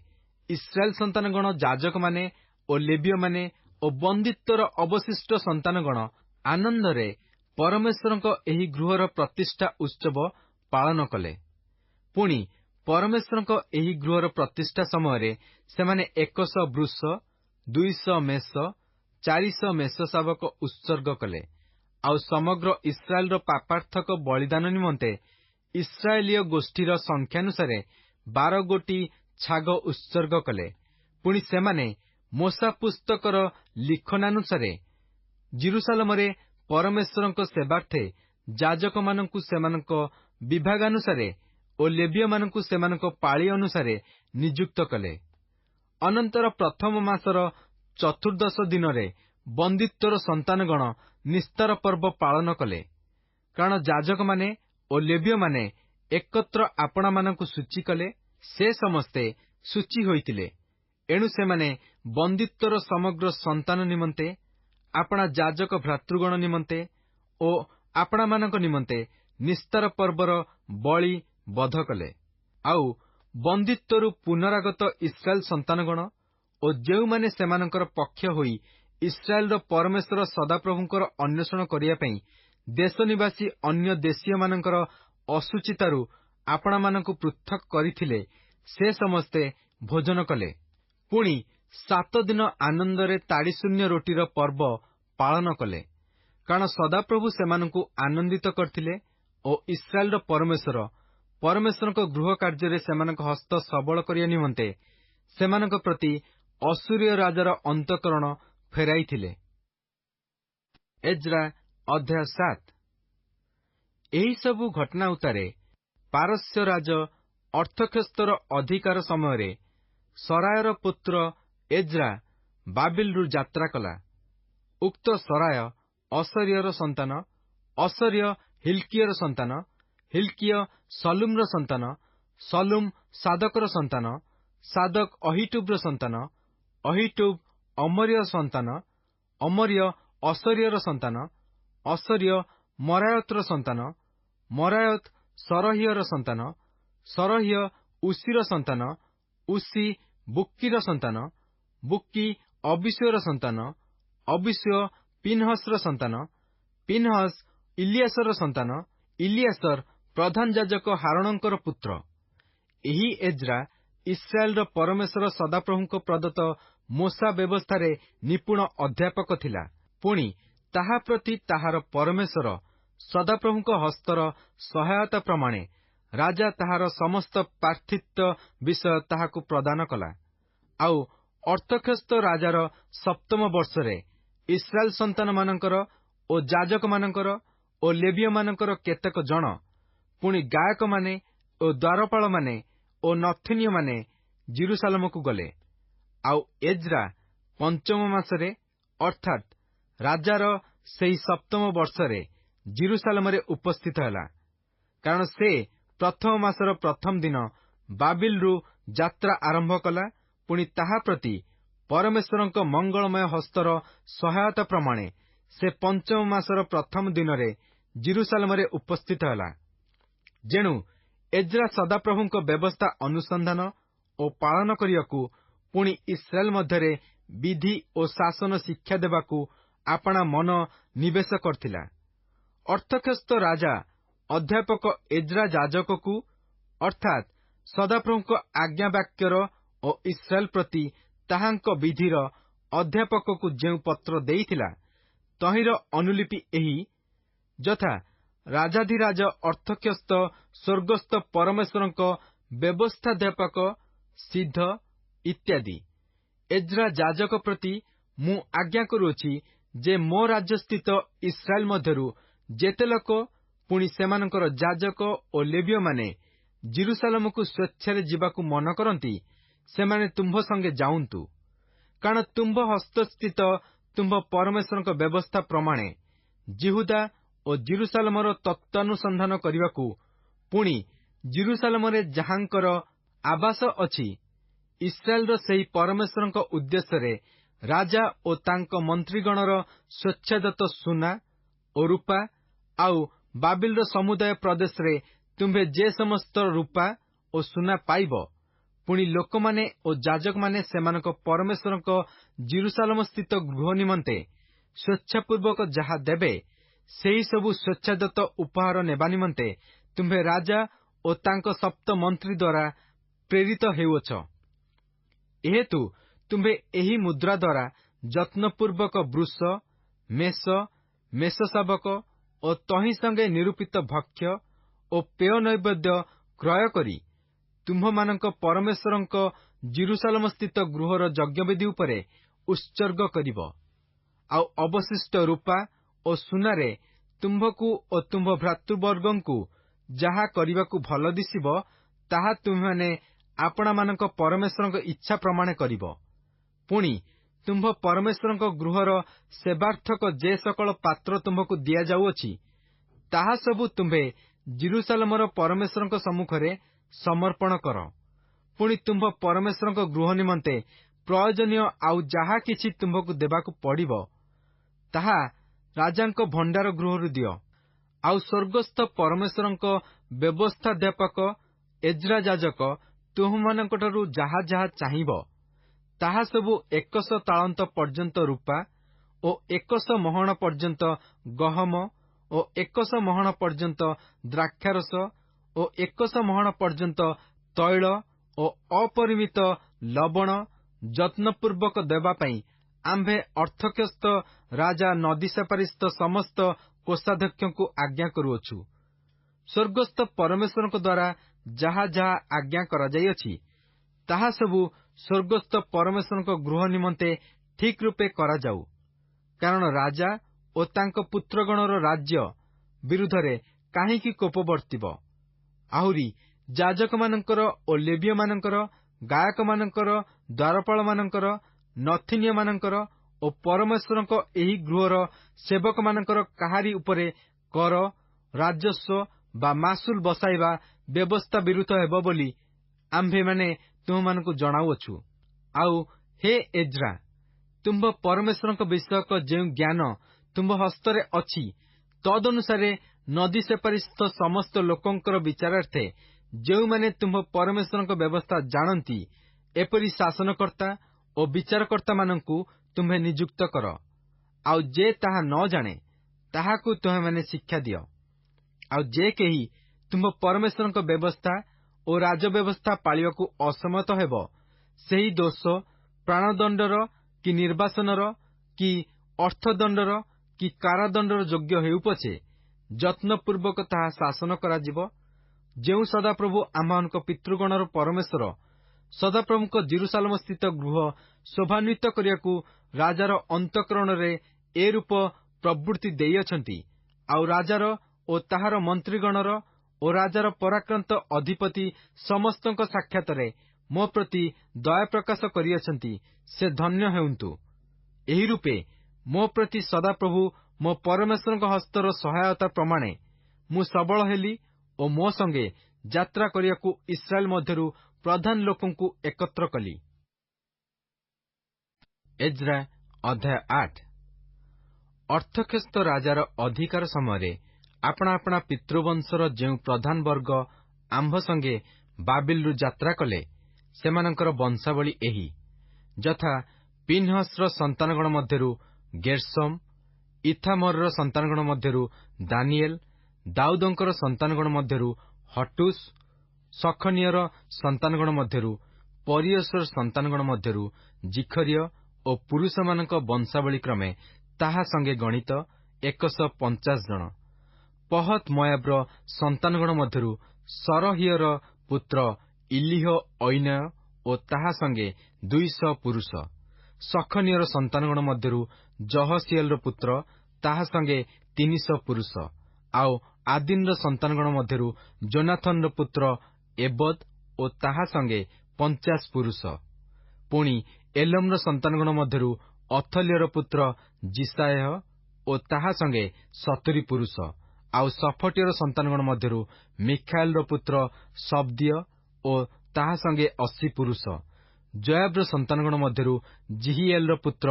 ଇସ୍ରାଏଲ ସନ୍ତାନଗଣ, ଯାଜକମାନେ ଓ ଲେବୀୟମାନେ ଓ ବନ୍ଦିତ୍ୱର ଅବଶିଷ୍ଟ ସନ୍ତାନଗଣ ଆନନ୍ଦରେ ପରମେଶ୍ୱରଙ୍କ ଏହି ଗୃହର ପ୍ରତିଷ୍ଠା ଉତ୍ସବ ପାଳନ କଲେ। ପୁଣି ପରମେଶ୍ୱରଙ୍କ ଏହି ଗୃହର ପ୍ରତିଷ୍ଠା ସମୟରେ ସେମାନେ 100 ବୃଷ, 200 ମେଷ, 400 ମେଷ ଶାବକ ଉତ୍ସର୍ଗ କଲେ। ଆଉ ସମଗ୍ର ଇସ୍ରାଏଲର ପାପାର୍ଥକ ବଳିଦାନ ନିମନ୍ତେ ଇସ୍ରାଏଲୀୟ ଗୋଷ୍ଠୀର ସଂଖ୍ୟାନୁସାରେ 12 ଗୋଟି ଛାଗ ଉତ୍ସର୍ଗ କଲେ। ପୁଣି ସେମାନେ ମୋଶା ପୁସ୍ତକର ଲିଖନାନୁସାରେ ଜିରୁସାଲମରେ ପରମେଶ୍ୱରଙ୍କ ସେବାର୍ଥେ ଯାଜକମାନଙ୍କୁ ସେମାନଙ୍କ ବିଭାଗାନୁସାରେ ଓ ଲେବୀୟମାନଙ୍କୁ ସେମାନଙ୍କ ପାଳି ଅନୁସାରେ ନିଯୁକ୍ତ କଲେ। ଅନନ୍ତର ପ୍ରଥମ ମାସର 14 ଦିନରେ ବନ୍ଦିତ୍ୱର ସନ୍ତାନଗଣ ନିସ୍ତାର ପର୍ବ ପାଳନ କଲେ। କାରଣ ଯାଜକମାନେ ଓ ଲେବୀୟମାନେ ଏକତ୍ର ଆପଣାମାନଙ୍କୁ ସୂଚୀ କଲେ। ସେ ସମସ୍ତେ ସୂଚୀ ହୋଇଥିଲେ। ଏଣୁ ସେମାନେ ବନ୍ଦିତ୍ୱର ସମଗ୍ର ସନ୍ତାନ ନିମନ୍ତେ ଆପଣା ଯାଜକ ଭ୍ରାତୃଗଣ ନିମନ୍ତେ ଓ ଆପଣାମାନଙ୍କ ନିମନ୍ତେ ନିସ୍ତାର ପର୍ବର ବଳି ବଧ କଲେ। ଆଉ ବନ୍ଦିତ୍ୱରୁ ପୁନରାଗତ ଇସ୍ରାଏଲ ସନ୍ତାନଗଣ ଓ ଯେଉଁମାନେ ସେମାନଙ୍କର ପକ୍ଷ ହୋଇ ଇସ୍ରାଏଲର ପରମେଶ୍ୱର ସଦାପ୍ରଭୁଙ୍କର ଅନ୍ୱେଷଣ କରିବା ପାଇଁ ଦେଶ ନିବାସୀ ଅନ୍ୟ ଦେଶୀୟମାନଙ୍କର ଅଶୁଚିତାରୁ ଆପଣାମାନଙ୍କୁ ପୃଥକ୍ କରିଥିଲେ, ସେ ସମସ୍ତେ ଭୋଜନ କଲେ। ପୁଣି 7 ଦିନ ଆନନ୍ଦରେ ତାଡ଼ିଶୂନ୍ୟ ରୋଟିର ପର୍ବ ପାଳନ କଲେ, କାରଣ ସଦାପ୍ରଭୁ ସେମାନଙ୍କୁ ଆନନ୍ଦିତ କରିଥିଲେ ଓ ଇସ୍ରାଏଲର ପରମେଶ୍ୱରଙ୍କ ଗୃହ କାର୍ଯ୍ୟରେ ସେମାନଙ୍କ ହସ୍ତ ସବଳ କରିବା ନିମନ୍ତେ ସେମାନଙ୍କ ପ୍ରତି ଅଶୂରୀୟ ରାଜାର ଅନ୍ତଃକରଣ ଫେରାଇଥିଲେ। ଏଜ୍ରା ଅଧ୍ୟାୟ 7। ଏହିସବୁ ଘଟଣା ଉତ୍ତାରେ ପାରସ୍ୟ ରାଜ ଅର୍ତ୍ତକ୍ଷସ୍ତର ଅଧିକାର ସମୟରେ ସରାୟର ପୁତ୍ର ଏଜ୍ରା ବାବିଲରୁ ଯାତ୍ରା କଲା। ଉକ୍ତ ସରାୟ ଅସରିୟର ସନ୍ତାନ, ଅସରିୟ ହିଲ୍କିୟର ସନ୍ତାନ, ହିଲ୍କିୟ ସଲୁମର ସନ୍ତାନ, ସଲୁମ ସାଦକର ସନ୍ତାନ, ସାଦକ ଅହିଟୁବର ସନ୍ତାନ, ଅହିଟୁବ ଅମରିୟ ସନ୍ତାନ, ଅମରିୟ ଅସରିୟର ସନ୍ତାନ, ଅସରିୟ ମରାୟତର ସନ୍ତାନ, ମରାୟତ ସରହିୟର ସନ୍ତାନ, ସରହିୟ ଉସିର ସନ୍ତାନ, ଉସି ବୁକ୍କିର ସନ୍ତାନ, ବୁକ୍କି ଅବିଷୟର ସନ୍ତାନ, ଅବିଷୟ ପିନ୍ହସର ସନ୍ତାନ, ପିନ୍ହସ ଇଲିଆସର ସନ୍ତାନ, ଇଲିଆସର ପ୍ରଧାନ ଯାଜକ ହାରୋଣଙ୍କର ପୁତ୍ର। ଏହି ଏଜ୍ରା ଇସ୍ରାଏଲର ପରମେଶ୍ୱର ସଦାପ୍ରଭୁଙ୍କ ପ୍ରଦତ୍ତ ମୋଶା ବ୍ୟବସ୍ଥାରେ ନିପୁଣ ଅଧ୍ୟାପକ ଥିଲା। ପୁଣି ତାହା ପ୍ରତି ତାହାର ପରମେଶ୍ୱର ସଦାପ୍ରଭୁଙ୍କ ହସ୍ତର ସହାୟତା ପ୍ରମାଣେ ରାଜା ତାହାର ସମସ୍ତ ପ୍ରାର୍ଥିତ୍ୱ ବିଷୟ ତାହାକୁ ପ୍ରଦାନ କଲା। ଆଉ ଅର୍ତ୍ତକ୍ଷସ୍ତ ରାଜାର 7ମ ବର୍ଷରେ ଇସ୍ରାଏଲ ସନ୍ତାନମାନଙ୍କର ଓ ଯାଜକମାନଙ୍କର ଓ ଲେବୀୟମାନଙ୍କର କେତେକ ଜଣ, ପୁଣି ଗାୟକମାନେ ଓ ଦ୍ୱାରପାଳମାନେ ଓ ନଥିନୀୟମାନେ ଜିରୁସାଲେମକୁ ଗଲେ। ଆଉ ଏଜ୍ରା 5ମ ମାସରେ ଅର୍ଥାତ୍ ରାଜାର ସେହି 7ମ ବର୍ଷରେ ଜିରୁସାଲେମରେ ଉପସ୍ଥିତ ହେଲା, କାରଣ ସେ ପ୍ରଥମ ମାସର ପ୍ରଥମ ଦିନ ବାବିଲରୁ ଯାତ୍ରା ଆରମ୍ଭ କଲା। ପୁଣି ତାହା ପ୍ରତି ପରମେଶ୍ୱରଙ୍କ ମଙ୍ଗଳମୟ ହସ୍ତର ସହାୟତା ପ୍ରମାଣେ ସେ 5ମ ମାସର ପ୍ରଥମ ଦିନରେ ଜିରୁସାଲେମରେ ଉପସ୍ଥିତ ହେଲା। ଯେଣୁ ଏଜ୍ରା ସଦାପ୍ରଭୁଙ୍କ ବ୍ୟବସ୍ଥା ଅନୁସନ୍ଧାନ ଓ ପାଳନ କରିବାକୁ, ପୁଣି ଇସ୍ରାଏଲ ମଧ୍ୟରେ ବିଧି ଓ ଶାସନ ଶିକ୍ଷା ଦେବାକୁ ଆପଣା ମନ ନିବେଶ କରିଥିଲା। ଅର୍ତ୍ତକ୍ଷସ୍ତ ରାଜା ଅଧ୍ୟାପକ ଏଜ୍ରା ଯାଜକକୁ, ଅର୍ଥାତ୍ ସଦାପ୍ରଭୁଙ୍କ ଆଜ୍ଞା ବାକ୍ୟର ଓ ଇସ୍ରାଏଲ ପ୍ରତି ତାହାଙ୍କ ବିଧିର ଅଧ୍ୟାପକକୁ ଯେଉଁ ପତ୍ର ଦେଇଥିଲା, ତହିଁର ଅନୁଲିପି ଏହି, ଯଥା ରାଜାଧିରାଜ ଅର୍ତ୍ତକ୍ଷସ୍ତ ସ୍ୱର୍ଗସ୍ଥ ପରମେଶ୍ୱରଙ୍କ ବ୍ୟବସ୍ଥାଧ୍ୟାପକ ସିଦ୍ଧ ଇତ୍ୟାଦି। ଏଜ୍ରା ଯାଜକ ପ୍ରତି ମୁଁ ଆଜ୍ଞା କରୁଅଛି ଯେ ମୋ ରାଜ୍ୟସ୍ଥିତ ଇସ୍ରାଏଲ ମଧ୍ୟରୁ ଯେତେ ଲୋକ, ପୁଣି ସେମାନଙ୍କର ଯାଜକ ଓ ଲେବୀୟମାନେ ଜିରୁସାଲେମକୁ ସ୍ୱେଚ୍ଛାରେ ଯିବାକୁ ମନ କରନ୍ତି, ସେମାନେ ତୁମ୍ଭ ସଙ୍ଗେ ଯାଉନ୍ତୁ। କାରଣ ତୁମ୍ଭ ହସ୍ତସ୍ଥିତ ତୁମ୍ଭ ପରମେଶ୍ୱରଙ୍କ ବ୍ୟବସ୍ଥା ପ୍ରମାଣେ ଜିହୁଦା ଓ ଜିରୁସାଲେମର ତତ୍ତ୍ୱାନୁସନ୍ଧାନ କରିବାକୁ, ପୁଣି ଜିରୁସାଲେମରେ ଯାହାଙ୍କର ଆବାସ ଅଛି, ଇସ୍ରାଏଲର ସେହି ପରମେଶ୍ୱରଙ୍କ ଉଦ୍ଦେଶ୍ୟରେ ରାଜା ଓ ତାଙ୍କ ମନ୍ତ୍ରୀଗଣର ସ୍ୱେଚ୍ଛାଦତ୍ତ ସୁନା ଓ ରୂପା, ଆଉ ବାବିଲର ସମୁଦାୟ ପ୍ରଦେଶରେ ତୁମ୍ଭେ ଯେ ସମସ୍ତ ରୂପା ଓ ସୁନା ପାଇବ, ପୁଣି ଲୋକମାନେ ଓ ଯାଜକମାନେ ସେମାନଙ୍କ ପରମେଶ୍ୱରଙ୍କ ଜିରୁସାଲେମସ୍ଥିତ ଗୃହ ନିମନ୍ତେ ସ୍ୱେଚ୍ଛାପୂର୍ବକ ଯାହା ଦେବେ, ସେହିସବୁ ସ୍ୱେଚ୍ଛାଦତ୍ତ ଉପହାର ନେବା ନିମନ୍ତେ ତୁମ୍ଭେ ରାଜା ଓ ତାଙ୍କ ସପ୍ତ ମନ୍ତ୍ରୀ ଦ୍ୱାରା ପ୍ରେରିତ ହେଉଅଛ। ଏହେତୁ ତୁମ୍ଭେ ଏହି ମୁଦ୍ରା ଦ୍ୱାରା ଯତ୍ନପୂର୍ବକ ବୃଷ, ମେଷଶାବକ ଓ ତହିଁ ସଙ୍ଗେ ନିରୂପିତ ଭକ୍ଷ୍ୟ ଓ ପେୟ ନୈବେଦ୍ୟ କ୍ରୟ କରି ତୁମ୍ଭମାନଙ୍କ ପରମେଶ୍ୱରଙ୍କ ଜିରୁସାଲେମସ୍ଥିତ ଗୃହର ଯଜ୍ଞବେଦୀ ଉପରେ ଉତ୍ସର୍ଗ କରିବ। ଆଉ ଅବଶିଷ୍ଟ ରୂପା ଓ ସୁନାରେ ତୁମ୍ଭକୁ ଓ ତୁମ୍ଭ ଭ୍ରାତୃବର୍ଗଙ୍କୁ ଯାହା କରିବାକୁ ଭଲ ଦିଶିବ, ତାହା ତୁମ୍ଭେମାନେ ଆପଣାମାନଙ୍କ ପରମେଶ୍ୱରଙ୍କ ଇଚ୍ଛା ପ୍ରମାଣେ କରିବ। ପୁଣି ତୁମ୍ଭ ପରମେଶ୍ୱରଙ୍କ ଗୃହର ସେବାର୍ଥକ ଯେ ସକଳ ପାତ୍ର ତୁମ୍ଭକୁ ଦିଆଯାଉଅଛି, ତାହା ସବୁ ତୁମ୍ଭେ ଜିରୁସାଲେମର ପରମେଶ୍ୱରଙ୍କ ସମ୍ମୁଖରେ ସମର୍ପଣ କର। ପୁଣି ତୁମ୍ଭ ପରମେଶ୍ୱରଙ୍କ ଗୃହ ନିମନ୍ତେ ପ୍ରୟୋଜନୀୟ ଆଉ ଯାହା କିଛି ତୁମ୍ଭକୁ ଦେବାକୁ ପଡ଼ିବ, ତାହା ରାଜାଙ୍କ ଭଣ୍ଡାର ଗୃହରୁ ଦିଅ। ଆଉ ସ୍ୱର୍ଗସ୍ଥ ପରମେଶ୍ୱରଙ୍କ ବ୍ୟବସ୍ଥାଧ୍ୟାପକ ଏଜ୍ରା ଯାଜକ ତୁମମାନଙ୍କଠାରୁ ଯାହା ଯାହା ଚାହିଁବ, ତାହା ସବୁ 100 ତାଳନ୍ତ ପର୍ଯ୍ୟନ୍ତ ରୂପା ଓ 100 ମହଣ ପର୍ଯ୍ୟନ୍ତ ଗହମ ଓ 100 ମହଣ ପର୍ଯ୍ୟନ୍ତ ଦ୍ରାକ୍ଷାରସ ଓ 100 ମହଣ ପର୍ଯ୍ୟନ୍ତ ତୈଳ ଓ ଅପରିମିତ ଲବଣ ଯତ୍ନପୂର୍ବକ ଦେବା ପାଇଁ ଆମ୍ଭେ ଅର୍ଥକ୍ଷସ୍ତ ରାଜା ନଦୀ ସେପାରିସ୍ଥ ସମସ୍ତ କୋଷାଧ୍ୟକ୍ଷଙ୍କୁ ଆଜ୍ଞା କରୁଅଛୁ। ସ୍ୱର୍ଗସ୍ଥ ପରମେଶ୍ୱରଙ୍କ ଦ୍ୱାରା ଯାହା ଯାହା ଆଜ୍ଞା କରାଯାଇଅଛି, ତାହା ସବୁ ସ୍ୱର୍ଗସ୍ଥ ପରମେଶ୍ୱରଙ୍କ ଗୃହ ନିମନ୍ତେ ଠିକ୍ ରୂପେ କରାଯାଉ। କାରଣ ରାଜା ଓ ତାଙ୍କ ପୁତ୍ରଗଣର ରାଜ୍ୟ ବିରୁଦ୍ଧରେ କାହିଁକି କୋପ ବର୍ତ୍ତିବ? ଆହୁରି ଯାଜକମାନଙ୍କର ଓ ଲେବୀୟମାନଙ୍କର, ଗାୟକମାନଙ୍କର, ଦ୍ୱାରପାଳମାନଙ୍କର, ନଥିନୀୟମାନଙ୍କର ଓ ପରମେଶ୍ୱରଙ୍କ ଏହି ଗୃହର ସେବକମାନଙ୍କର କାହାରି ଉପରେ କର, ରାଜସ୍ୱ ବା ମାସୁଲ ବସାଇବା ବ୍ୟବସ୍ଥା ବିରୁଦ୍ଧ ହେବ ବୋଲି ଆମ୍ଭେମାନେ ତୁମମାନଙ୍କୁ ଜଣାଉଅଛୁ। ଆଉ ହେ ଏଜ୍ରା, ତୁମ୍ଭ ପରମେଶ୍ୱରଙ୍କ ବିଷୟକ ଯେଉଁ ଜ୍ଞାନ ତୁମ୍ଭ ହସ୍ତରେ ଅଛି, ତଦନୁସାରେ ନଦୀ ସେପାରିସ୍ଥ ସମସ୍ତ ଲୋକଙ୍କର ବିଚାରାର୍ଥେ ଯେଉଁମାନେ ତୁମ୍ଭ ପରମେଶ୍ୱରଙ୍କ ବ୍ୟବସ୍ଥା ଜାଣନ୍ତି, ଏପରି ଶାସନକର୍ତ୍ତା ଓ ବିଚାରକର୍ତ୍ତାମାନଙ୍କୁ ତୁମ୍ଭେ ନିଯୁକ୍ତ କର। ଆଉ ଯେ ତାହା ନ ଜାଣେ, ତାହାକୁ ତୁମେମାନେ ଶିକ୍ଷା ଦିଅ। ଆଉ ଯେ କେହି ତୁମ୍ଭ ପରମେଶ୍ୱରଙ୍କ ବ୍ୟବସ୍ଥା ଓ ରାଜବ୍ୟବସ୍ଥା ପାଳିବାକୁ ଅସମର୍ଥ ହେବ, ସେହି ଦୋଷ ପ୍ରାଣଦଣ୍ଡର କି ନିର୍ବାସନର କି ଅର୍ଥଦଣ୍ଡର କି କାରାଦଣ୍ଡର ଯୋଗ୍ୟ ହେଉ ପଛେ, ଯତ୍ନପୂର୍ବକ ତାହା ଶାସନ କରାଯିବ। ଯେଉଁ ସଦାପ୍ରଭୁ ଆମ୍ଭମାନଙ୍କ ପିତୃଗଣର ପରମେଶ୍ୱର ସଦାପ୍ରଭୁଙ୍କ ଜେରୁସାଲେମସ୍ଥିତ ଗୃହ ଶୋଭାନ୍ୱିତ କରିବାକୁ ରାଜାର ଅନ୍ତଃକରଣରେ ଏ ରୂପ ପ୍ରବୃତ୍ତି ଦେଇଅଛନ୍ତି, ଆଉ ରାଜାର ଓ ତାହାର ମନ୍ତ୍ରୀଗଣର ଓ ରାଜାର ପରାକ୍ରାନ୍ତ ଅଧିପତି ସମସ୍ତଙ୍କ ସାକ୍ଷାତରେ ମୋ ପ୍ରତି ଦୟା ପ୍ରକାଶ କରିଅଛନ୍ତି, ସେ ଧନ୍ୟ ହେଉନ୍ତୁ। ଏହି ରୂପେ ମୋ ପ୍ରତି ସଦାପ୍ରଭୁ ମୋ ପରମେଶ୍ୱରଙ୍କ ହସ୍ତର ସହାୟତା ପ୍ରମାଣେ ମୁଁ ସବଳ ହେଲି ଓ ମୋ ସଙ୍ଗେ ଯାତ୍ରା କରିବାକୁ ଇସ୍ରାଏଲ ମଧ୍ୟରୁ ପ୍ରଧାନ ଲୋକଙ୍କୁ ଏକତ୍ର କଲି। ଏଜ୍ରା ଅଧ୍ୟାୟ 8। ଅର୍ଥକ୍ଷସ୍ତ ରାଜାର ଅଧିକାର ସମୟରେ ଆପଣା ଆପଣା ପିତୃବଂଶର ଯେଉଁ ପ୍ରଧାନ ବର୍ଗ ଆମ୍ଭ ସଙ୍ଗେ ବାବିଲରୁ ଯାତ୍ରା କଲେ, ସେମାନଙ୍କର ବଂଶାବଳୀ ଏହି ଯଥା: ପିନ୍ହସର ସନ୍ତାନଗଣ ମଧ୍ୟରୁ ଗେର୍ଶୋମ, ଇଥାମରର ସନ୍ତାନଗଣ ମଧ୍ୟରୁ ଦାନିଏଲ, ଦାଉଦଙ୍କର ସନ୍ତାନଗଣ ମଧ୍ୟରୁ ହଟୁସ, ସଖନିୟର ସନ୍ତାନଗଣ ମଧ୍ୟରୁ ପରିୟସର ସନ୍ତାନଗଣ ମଧ୍ୟରୁ ଜିଖରିୟ ଓ ପୁରୁଷମାନଙ୍କ ବଂଶାବଳୀ କ୍ରମେ ତାହା ସଙ୍ଗେ ଗଣିତ 150 ଜଣ। ପହତ ମୋୟାବର ସନ୍ତାନଗଣ ମଧ୍ୟରୁ ସରହିୟର ପୁତ୍ର ଇଲିହ ଐନୟ ଓ ତାହା ସଙ୍ଗେ 200 ପୁରୁଷ। ସଖନିୟର ସନ୍ତାନଗଣ ମଧ୍ୟରୁ ଜହସିଏଲର ପୁତ୍ର, ତାହା ସଙ୍ଗେ 300 ପୁରୁଷ। ଆଉ ଆଦିନର ସନ୍ତାନଗଣ ମଧ୍ୟରୁ ଜୋନାଥନର ପୁତ୍ର ଏବଦ ଓ ତାହା ସଙ୍ଗେ 50 ପୁରୁଷ। ପୁଣି ଏଲମର ସନ୍ତାନଗଣ ମଧ୍ୟରୁ ଅଥଲ୍ୟର ପୁତ୍ର ଜିସାୟ ଓ ତାହା ସଙ୍ଗେ 70 ପୁରୁଷ। ଆଉ ସଫଟିୟର ସନ୍ତାନଗଣ ମଧ୍ୟରୁ ମିଖାଏଲର ପୁତ୍ର ସବ୍ଦିୟ ଓ ତାହା ସଙ୍ଗେ 80 ପୁରୁଷ। ଜୋୟାବର ସନ୍ତାନଗଣ ମଧ୍ୟରୁ ଜିହିଏଲର ପୁତ୍ର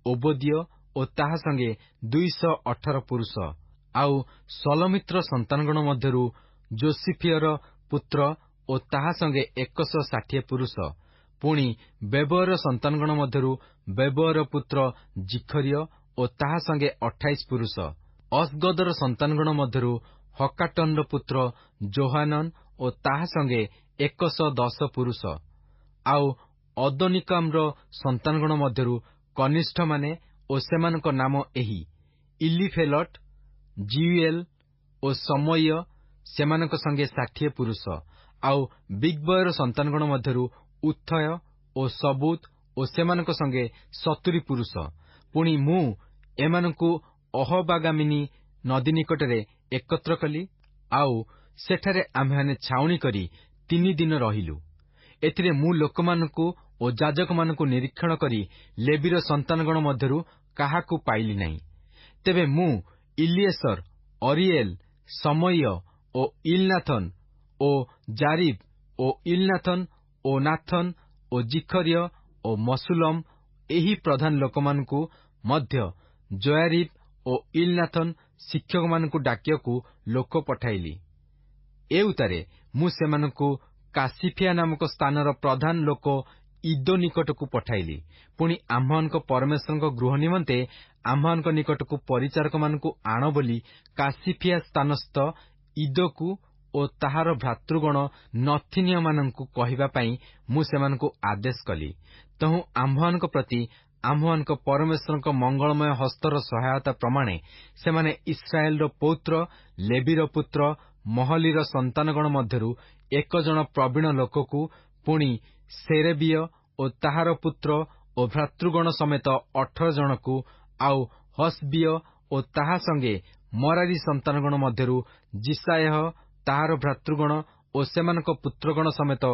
ଓବଦିୟ ଓ ତାହା ସଙ୍ଗେ 218 ପୁରୁଷ। ଆଉ ସଲୋମିତ୍ର ସନ୍ତାନଗଣ ମଧ୍ୟରୁ ଯୋସିଫିୟର ପୁତ୍ର ଓ ତାହା ସଙ୍ଗେ 160 ପୁରୁଷ। ପୁଣି ବେବର ସନ୍ତାନଗଣ ମଧ୍ୟରୁ ବେବର ପୁତ୍ର ଜିଖରିୟ ଓ ତାହା ସଙ୍ଗେ 28 ପୁରୁଷ। ଅସଗଦର ସନ୍ତାନଗଣ ମଧ୍ୟରୁ ହକାଟନର ପୁତ୍ର ଯୋହାନନ ଓ ତାହା ସଙ୍ଗେ 110 ପୁରୁଷ। ଆଉ ଅଦୋନିକାମର ସନ୍ତାନଗଣ ମଧ୍ୟରୁ କନିଷ୍ଠମାନେ ଓ ସେମାନଙ୍କ ନାମ ଏହି: ଇଲିଫେଲଟ, ଜିୟୁଏଲ ଓ ସମୟ, ସେମାନଙ୍କ ସଙ୍ଗେ 60 ପୁରୁଷ। ଆଉ ବିଗବୟର ସନ୍ତାନଗଣ ମଧ୍ୟରୁ ଉଥୟ ଓ ସବୁତ ଓ ସେମାନଙ୍କ ସଙ୍ଗେ 70 ପୁରୁଷ। ପୁଣି ମୁଁ ଏମାନଙ୍କୁ ଅହବାଗାମିନୀ ନଦୀ ନିକଟରେ ଏକତ୍ର କଲି, ଆଉ ସେଠାରେ ଆମ୍ଭେମାନେ ଛାଉଣି କରି 3 ଦିନ ରହିଲୁ। ଏଥିରେ ମୁଁ ଲୋକମାନଙ୍କୁ ଓ ଯାଜକମାନଙ୍କୁ ନିରୀକ୍ଷଣ କରି ଲେବୀର ସନ୍ତାନଗଣ ମଧ୍ୟରୁ କାହାକୁ ପାଇଲି ନାହିଁ। ତେବେ ମୁଁ ଇଲିଏସର, ଅରିଏଲ, ସମୟ ଓ ଇଲନାଥନ ଓ ଜାରିବ ଓ ଇଲନାଥନ ଓ ନାଥନ ଓ ଜିଖରିୟ ଓ ମସୁଲମ, ଏହି ପ୍ରଧାନ ଲୋକମାନଙ୍କୁ ମଧ୍ୟ ଜୟାରିବ୍ ଓ ଇଲନାଥନ ଶିକ୍ଷକମାନଙ୍କୁ ଡାକିବାକୁ ଲୋକ ପଠାଇଲି। ଏ ଉତ୍ତାରେ ମୁଁ ସେମାନଙ୍କୁ କାସିଫିଆ ନାମକ ସ୍ଥାନର ପ୍ରଧାନ ଲୋକ ଇଦୋ ନିକଟକୁ ପଠାଇଲି। ପୁଣି ଆମ୍ଭମାନଙ୍କ ପରମେଶ୍ୱରଙ୍କ ଗୃହ ନିମନ୍ତେ ଆମ୍ଭମାନଙ୍କ ନିକଟକୁ ପରିଚାରକମାନଙ୍କୁ ଆଣ ବୋଲି କାସିଫିଆ ସ୍ଥାନସ୍ଥ ଇଦୋକୁ ଓ ତାହାର ଭ୍ରାତୃଗଣ ନଥିନୀୟମାନଙ୍କୁ କହିବା ପାଇଁ ମୁଁ ସେମାନଙ୍କୁ ଆଦେଶ କଲି। ତହୁଁ ଆମ୍ଭମାନଙ୍କ ପ୍ରତି ଆମ୍ଭମାନଙ୍କ ପରମେଶ୍ୱରଙ୍କ ମଙ୍ଗଳମୟ ହସ୍ତର ସହାୟତା ପ୍ରମାଣେ ସେମାନେ ଇସ୍ରାଏଲର ପୌତ୍ର ଲେବୀର ପୁତ୍ର ମହଲିର ସନ୍ତାନଗଣ ମଧ୍ୟରୁ 1 ଜଣ ପ୍ରବୀଣ ଲୋକକୁ, ପୁଣି ସେରେବିୟ ଓ ତାହାର ପୁତ୍ର ଓ ଭ୍ରାତୃଗଣ ସମେତ 18 ଜଣକୁ, ଆଉ ହସବିୟ ଓ ତାହା ସଙ୍ଗେ ମରାରୀ ସନ୍ତାନଗଣ ମଧ୍ୟରୁ ଜିସାୟହ ତାହାର ଭ୍ରାତୃଗଣ ଓ ସେମାନଙ୍କ ପୁତ୍ରଗଣ ସମେତ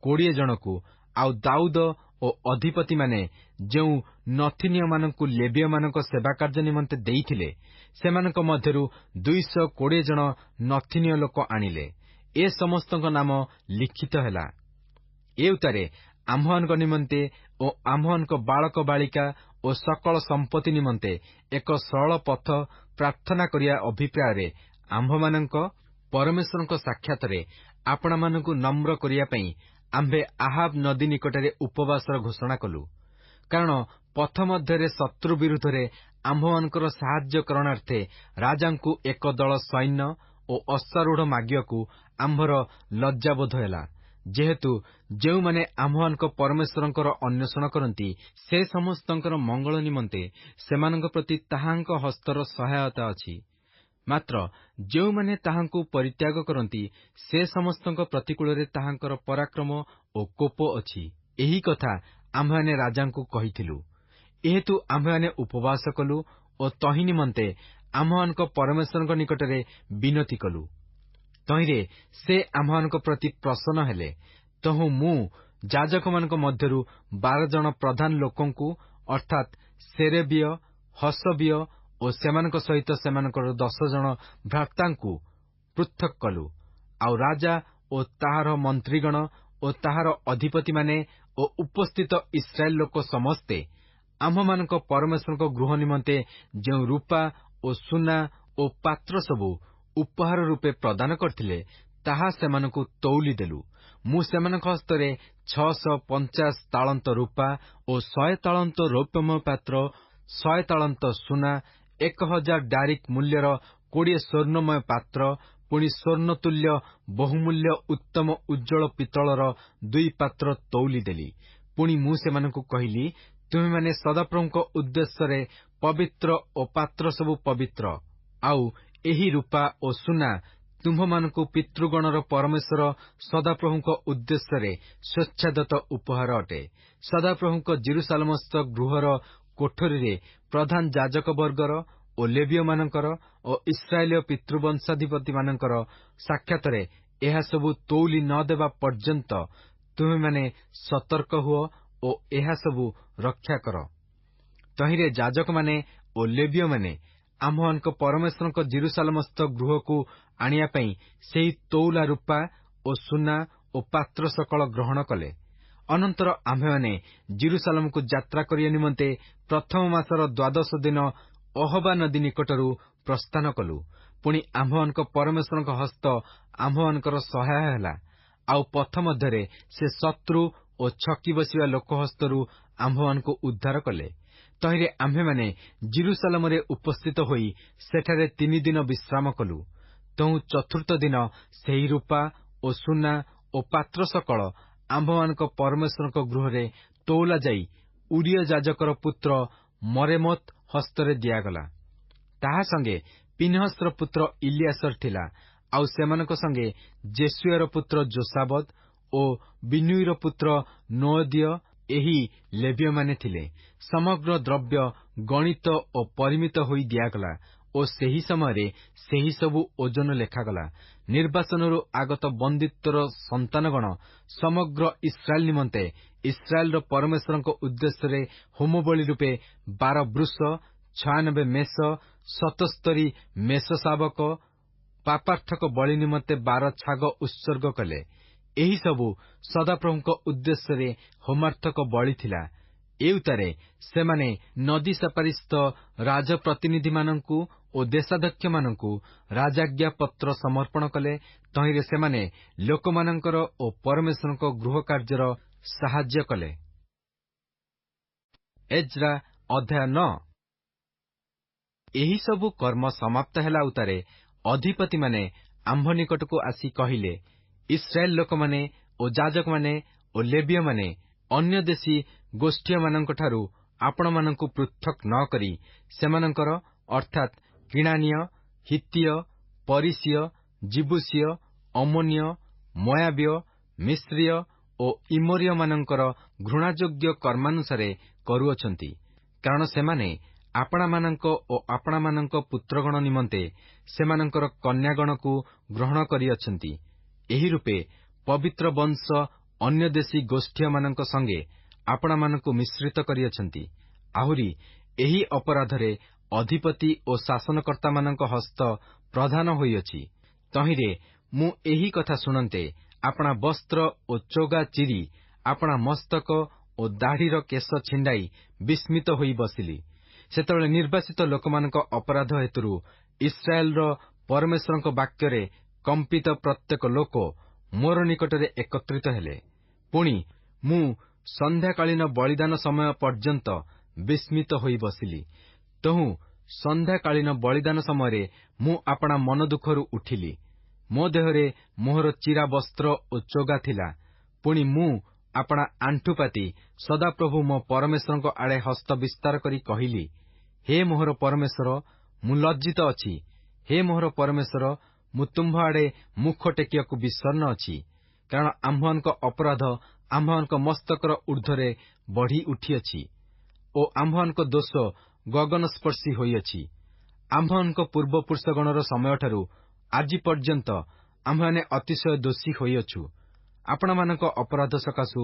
20 ଜଣକୁ, ଆଉ ଦାଉଦ ଓ ଅଧିପତିମାନେ ଯେଉଁ ନଥିନୀୟମାନଙ୍କୁ ଲେବୀୟମାନଙ୍କ ସେବା କାର୍ଯ୍ୟ ନିମନ୍ତେ ଦେଇଥିଲେ, ସେମାନଙ୍କ ମଧ୍ୟରୁ 220 ଜଣ ନଥିନୀୟ ଲୋକ ଆଣିଲେ। ଏ ସମସ୍ତଙ୍କ ନାମ ଲିଖିତ ହେଲା। ଏ ଉତ୍ତାରେ ଆମ୍ଭମାନଙ୍କ ନିମନ୍ତେ ଓ ଆମ୍ଭମାନଙ୍କ ବାଳକ ବାଳିକା ଓ ସକଳ ସମ୍ପତ୍ତି ନିମନ୍ତେ ଏକ ସରଳ ପଥ ପ୍ରାର୍ଥନା କରିବା ଅଭିପ୍ରାୟରେ ଆମ୍ଭମାନଙ୍କ ପରମେଶ୍ୱରଙ୍କ ସାକ୍ଷାତରେ ଆପଣମାନଙ୍କୁ ନମ୍ର କରିବା ପାଇଁ ଆମ୍ଭେ ଆହାବ ନଦୀ ନିକଟରେ ଉପବାସର ଘୋଷଣା କଲୁ। କାରଣ ପଥ ମଧ୍ୟରେ ଶତ୍ରୁ ବିରୁଦ୍ଧରେ ଆମ୍ଭମାନଙ୍କର ସାହାଯ୍ୟ କରଣାର୍ଥେ ରାଜାଙ୍କୁ ଏକ ଦଳ ସୈନ୍ୟ ଓ ଅଶ୍ୱାରୂଢ଼ ମାଗିବାକୁ ଆମ୍ଭର ଲଜ୍ଜାବୋଧ ହେଲା। ଯେହେତୁ ଯେଉଁମାନେ ଆମ୍ଭମାନଙ୍କ ପରମେଶ୍ୱରଙ୍କର ଅନ୍ୱେଷଣ କରନ୍ତି, ସେ ସମସ୍ତଙ୍କର ମଙ୍ଗଳ ନିମନ୍ତେ ସେମାନଙ୍କ ପ୍ରତି ତାହାଙ୍କ ହସ୍ତର ସହାୟତା ଅଛି। ମାତ୍ର ଯେଉଁମାନେ ତାହାଙ୍କୁ ପରିତ୍ୟାଗ କରନ୍ତି, ସେ ସମସ୍ତଙ୍କ ପ୍ରତିକୂଳରେ ତାହାଙ୍କର ପରାକ୍ରମ ଓ କୋପ ଅଛି। ଏହି କଥା ଆମ୍ଭେମାନେ ରାଜାଙ୍କୁ କହିଥିଲୁ। ଏହେତୁ ଆମ୍ଭେମାନେ ଉପବାସ କଲୁ ଓ ତହିଁ ନିମନ୍ତେ ଆମ୍ଭମାନଙ୍କ ପରମେଶ୍ୱରଙ୍କ ନିକଟରେ ବିନତି କଲୁ। ତହିଁରେ ସେ ଆମ୍ଭମାନଙ୍କ ପ୍ରତି ପ୍ରସନ୍ନ ହେଲେ। ତହୁଁ ମୁଁ ଯାଜକମାନଙ୍କ ମଧ୍ୟରୁ 12 ଜଣ ପ୍ରଧାନ ଲୋକଙ୍କୁ, ଅର୍ଥାତ୍ ସେରେବିୟ, ହସବିୟ ଓ ସେମାନଙ୍କ ସହିତ ସେମାନଙ୍କର 10 ଜଣ ଭ୍ରାତାଙ୍କୁ ପୃଥକ୍ କଲୁ। ଆଉ ରାଜା ଓ ତାହାର ମନ୍ତ୍ରୀଗଣ ଓ ତାହାର ଅଧିପତିମାନେ ଓ ଉପସ୍ଥିତ ଇସ୍ରାଏଲ ଲୋକ ସମସ୍ତେ ଆମ୍ଭମାନଙ୍କ ପରମେଶ୍ୱରଙ୍କ ଗୃହ ନିମନ୍ତେ ଯେଉଁ ରୂପା ଓ ସୁନା ଓ ପାତ୍ର ସବୁ ଉପହାର ରୂପେ ପ୍ରଦାନ କରିଥିଲେ, ତାହା ସେମାନଙ୍କୁ ତଉଲି ଦେଲୁ। ମୁଁ ସେମାନଙ୍କ ହସ୍ତରେ 650 ତାଳନ୍ତ ରୂପା ଓ 100 ତାଳନ୍ତ ରୌପ୍ୟମୟ ପାତ୍ର, 100 ତାଳନ୍ତ ସୁନା, 1000 ଡାରିକ୍ ମୂଲ୍ୟର 20 ସ୍ୱର୍ଣ୍ଣମୟ ପାତ୍ର, ପୁଣି ସ୍ୱର୍ଣ୍ଣତୁଲ୍ୟ ବହୁମୂଲ୍ୟ ଉତ୍ତମ ଉଜ୍ଜଳ ପିତ୍ତଳର 2 ପାତ୍ର ତଉଲି ଦେଲି। ପୁଣି ମୁଁ ସେମାନଙ୍କୁ କହିଲି, ତୁମେମାନେ ସଦାପ୍ରଭୁଙ୍କ ଉଦ୍ଦେଶ୍ୟରେ ପବିତ୍ର ଓ ପାତ୍ର ସବୁ ପବିତ୍ର। ଆଉ ଏହି ରୂପା ଓ ସୁନା ତୁମ୍ଭମାନଙ୍କୁ ପିତୃଗଣର ପରମେଶ୍ୱର ସଦାପ୍ରଭୁଙ୍କ ଉଦ୍ଦେଶ୍ୟରେ ସ୍ୱେଚ୍ଛାଦତ୍ତ ଉପହାର ଅଟେ। ସଦାପ୍ରଭୁଙ୍କ ଜିରୁସାଲେମସ୍ଥ ଗୃହର କୋଠରୀରେ ପ୍ରଧାନ ଯାଜକବର୍ଗର ଓ ଲେବୀୟମାନଙ୍କର ଓ ଇସ୍ରାଏଲୀୟ ପିତୃବଂଶାଧିପତିମାନଙ୍କର ସାକ୍ଷାତରେ ଏହାସବୁ ତଉଲି ନ ଦେବା ପର୍ଯ୍ୟନ୍ତ ତୁମେମାନେ ସତର୍କ ହୁଅ ଓ ଏହାସବୁ ରକ୍ଷା କର। ତହିଁରେ ଯାଜକମାନେ ଓ ଲେବୀୟମାନେ ଆମ୍ଭମାନଙ୍କ ପରମେଶ୍ୱରଙ୍କ ଜିରୁସାଲେମସ୍ଥ ଗୃହକୁ ଆଣିବା ପାଇଁ ସେହି ତଉଲା ରୂପା ଓ ସୁନା ଓ ପାତ୍ର ସକଳ ଗ୍ରହଣ କଲେ। ଅନନ୍ତର ଆମ୍ଭେମାନେ ଜିରୁସାଲେମକୁ ଯାତ୍ରା କରିବା ନିମନ୍ତେ ପ୍ରଥମ ମାସର 12 ଦିନ ଅହବା ନଦୀ ନିକଟରୁ ପ୍ରସ୍ଥାନ କଲୁ। ପୁଣି ଆମ୍ଭମାନଙ୍କ ପରମେଶ୍ୱରଙ୍କ ହସ୍ତ ଆମ୍ଭମାନଙ୍କର ସହାୟ ହେଲା। ଆଉ ପଥ ମଧ୍ୟରେ ସେ ଶତ୍ରୁ ଓ ଛକି ବସିବା ଲୋକ ହସ୍ତରୁ ଆମ୍ଭମାନଙ୍କୁ ଉଦ୍ଧାର କଲେ। ତହିଁରେ ଆମ୍ଭେମାନେ ଜିରୁସାଲେମରେ ଉପସ୍ଥିତ ହୋଇ ସେଠାରେ 3 ଦିନ ବିଶ୍ରାମ କଲୁ। ତହୁଁ ଚତୁର୍ଥ ଦିନ ସେହି ରୂପା ଓ ସୁନା ଓ ପାତ୍ର ସକଳ ଆମ୍ଭମାନଙ୍କ ପରମେଶ୍ୱରଙ୍କ ଗୃହରେ ତଉଲା ଯାଇ ଉରିୟ ଯାଜକର ପୁତ୍ର ମରେମୋତ୍ ହସ୍ତରେ ଦିଆଗଲା। ତାହା ସଙ୍ଗେ ପିନହସର ପୁତ୍ର ଇଲିଆସର ଥିଲା। ଆଉ ସେମାନଙ୍କ ସଙ୍ଗେ ଜେସୁଏର ପୁତ୍ର ଯୋସାବଦ ଓ ବିନୁଇର ପୁତ୍ର ନୋଅଦିୟ ଏହି ଲେବୀୟମାନେ ଥିଲେ। ସମଗ୍ର ଦ୍ରବ୍ୟ ଗଣିତ ଓ ପରିମିତ ହୋଇ ଦିଆଗଲା ଓ ସେହି ସମୟରେ ସେହି ସବୁ ଓଜନ ଲେଖାଗଲା। ନିର୍ବାସନରୁ ଆଗତ ବନ୍ଦିତ୍ୱର ସନ୍ତାନଗଣ ସମଗ୍ର ଇସ୍ରାଏଲ ନିମନ୍ତେ ଇସ୍ରାଏଲର ପରମେଶ୍ୱରଙ୍କ ଉଦ୍ଦେଶ୍ୟରେ ହୋମବଳି ରୂପେ 12 ବୃଷ, 96 ମେଷ, 77 ମେଷ ଶାବକ, ପାପାର୍ଥକ ବଳି ନିମନ୍ତେ 12 ଛାଗ ଉତ୍ସର୍ଗ କଲେ। ଏହିସବୁ ସଦାପ୍ରଭୁଙ୍କ ଉଦ୍ଦେଶ୍ୟରେ ହୋମାର୍ଥକ ବଳି ଥିଲା। ଏଉତାରେ ସେମାନେ ନଦୀ ସେପାରିସ୍ଥ ରାଜପ୍ରତିନିଧିମାନଙ୍କୁ ଓ ଦେଶାଧ୍ୟକ୍ଷମାନଙ୍କୁ ରାଜାଜ୍ଞା ପତ୍ର ସମର୍ପଣ କଲେ। ତହିଁରେ ସେମାନେ ଲୋକମାନଙ୍କର ଓ ପରମେଶ୍ୱରଙ୍କ ଗୃହ କାର୍ଯ୍ୟର ସାହାଯ୍ୟ କଲେ। ଏଜ୍ରା ଅଧ୍ୟାୟ 9। ଏହିସବୁ କର୍ମ ସମାପ୍ତ ହେଲା ଉତ୍ତାରେ ଅଧିପତିମାନେ ଆମ୍ଭ ନିକଟକୁ ଆସି କହିଲେ, ଇସ୍ରାଏଲ ଲୋକମାନେ ଓ ଯାଜକମାନେ ଓ ଲେବୀୟମାନେ ଅନ୍ୟ ଦେଶୀ ଗୋଷ୍ଠୀମାନଙ୍କଠାରୁ ଆପଣମାନଙ୍କୁ ପୃଥକ୍ ନ କରି ସେମାନଙ୍କର ଅର୍ଥାତ୍ କିଣାନୀୟ, ହିତୀୟ, ପରିସୀୟ, ଜିବୁସୀୟ, ଅମୋନୀୟ, ମୋୟାବୀୟ, ମିଶ୍ରୀୟ ଓ ଇମୋରୀୟମାନଙ୍କର ଘୃଣାଯୋଗ୍ୟ କର୍ମାନୁସାରେ କରୁଅଛନ୍ତି। କାରଣ ସେମାନେ ଆପଣାମାନଙ୍କ ଓ ଆପଣାମାନଙ୍କ ପୁତ୍ରଗଣ ନିମନ୍ତେ ସେମାନଙ୍କର କନ୍ୟାଗଣକୁ ଗ୍ରହଣ କରିଅଛନ୍ତି। ଏହି ରୂପେ ପବିତ୍ର ବଂଶ ଅନ୍ୟ ଦେଶୀ ଗୋଷ୍ଠୀୟମାନଙ୍କ ସଙ୍ଗେ ଆପଣାମାନଙ୍କୁ ମିଶ୍ରିତ କରିଅଛନ୍ତି। ଆହୁରି ଏହି ଅପରାଧରେ ଅଧିପତି ଓ ଶାସନକର୍ତ୍ତାମାନଙ୍କ ହସ୍ତ ପ୍ରଧାନ ହୋଇଅଛି। ତହିଁରେ ମୁଁ ଏହି କଥା ଶୁଣନ୍ତେ ଆପଣା ବସ୍ତ୍ର ଓ ଚୋଗା ଚିରି ଆପଣା ମସ୍ତକ ଓ ଦାଢ଼ିର କେଶ ଛିଣ୍ଡାଇ ବିସ୍ମିତ ହୋଇ ବସିଲି। ସେତେବେଳେ ନିର୍ବାସିତ ଲୋକମାନଙ୍କ ଅପରାଧ ହେତୁରୁ ଇସ୍ରାଏଲର ପରମେଶ୍ୱରଙ୍କ ବାକ୍ୟରେ କମ୍ପିତ ପ୍ରତ୍ୟେକ ଲୋକ ମୋର ନିକଟରେ ଏକତ୍ରିତ ହେଲେ। ପୁଣି ମୁଁ ସନ୍ଧ୍ୟାକାଳୀନ ବଳିଦାନ ସମୟ ପର୍ଯ୍ୟନ୍ତ ବିସ୍ମିତ ହୋଇ ବସିଲି। ତହୁଁ ସନ୍ଧ୍ୟାକାଳୀନ ବଳିଦାନ ସମୟରେ ମୁଁ ଆପଣା ମନ ଦୁଃଖରୁ ଉଠିଲି। ମୋ ଦେହରେ ମୋହର ଚିରା ବସ୍ତ୍ର ଓ ଚୋଗା ଥିଲା। ପୁଣି ମୁଁ ଆପଣା ଆଣ୍ଠୁପାତି ସଦାପ୍ରଭୁ ମୋ ପରମେଶ୍ୱରଙ୍କ ଆଡ଼େ ହସ୍ତ ବିସ୍ତାର କରି କହିଲି, ହେ ମୋହର ପରମେଶ୍ୱର, ମୁଁ ଲଜ୍ଜିତ ଅଛି। ହେ ମୋହର ପରମେଶ୍ୱର, ମୁଁ ତୁମ୍ଭ ଆଡ଼େ ମୁଖ ଟେକିବାକୁ ବିଷର୍ଣ୍ଣ ଅଛି। କାରଣ ଆମ୍ଭମାନଙ୍କ ଅପରାଧ ଆମ୍ଭମାନଙ୍କ ମସ୍ତକର ଊର୍ଦ୍ଧ୍ୱରେ ବଢ଼ି ଉଠିଅଛି ଓ ଆମ୍ଭମାନଙ୍କ ଦୋଷ ଗଗନସ୍ପର୍ଶୀ ହୋଇଅଛି। ଆମ୍ଭମାନଙ୍କ ପୂର୍ବପୁରୁଷଗଣର ସମୟଠାରୁ ଆଜି ପର୍ଯ୍ୟନ୍ତ ଆମ୍ଭେମାନେ ଅତିଶୟ ଦୋଷୀ ହୋଇଅଛୁ। ଆପଣମାନଙ୍କ ଅପରାଧ ସକାଶୁ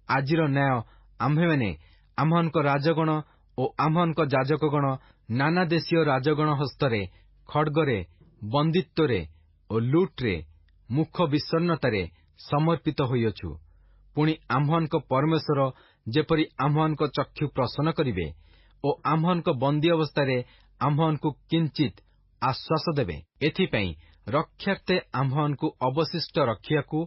ଆଜିର ନ୍ୟାୟ ଆମ୍ଭେମାନେ ଆମ୍ଭମାନଙ୍କ ରାଜଗଣ ଓ ଆମ୍ଭମାନଙ୍କ ଯାଜକଗଣ ନାନା ଦେଶୀୟ ରାଜଗଣ ହସ୍ତରେ ଖଡ୍ଗରେ, ବନ୍ଦିତ୍ୱରେ ଓ ଲୁଟ୍ରେ, ମୁଖ ବିଷର୍ଣ୍ଣତାରେ ସମର୍ପିତ ହୋଇଅଛୁ। ପୁଣି ଆମ୍ଭମାନଙ୍କ ପରମେଶ୍ୱର ଯେପରି ଆମ୍ଭମାନଙ୍କ ଚକ୍ଷୁ ପ୍ରସନ୍ନ କରିବେ ଓ ଆମ୍ଭମାନଙ୍କ ବନ୍ଦୀ ଅବସ୍ଥାରେ ଆମ୍ଭମାନଙ୍କୁ କିଞ୍ଚିତ୍ ଆଶ୍ୱାସ ଦେବେ, ଏଥିପାଇଁ ରକ୍ଷାର୍ଥେ ଆମ୍ଭମାନଙ୍କୁ ଅବଶିଷ୍ଟ ରଖିବାକୁ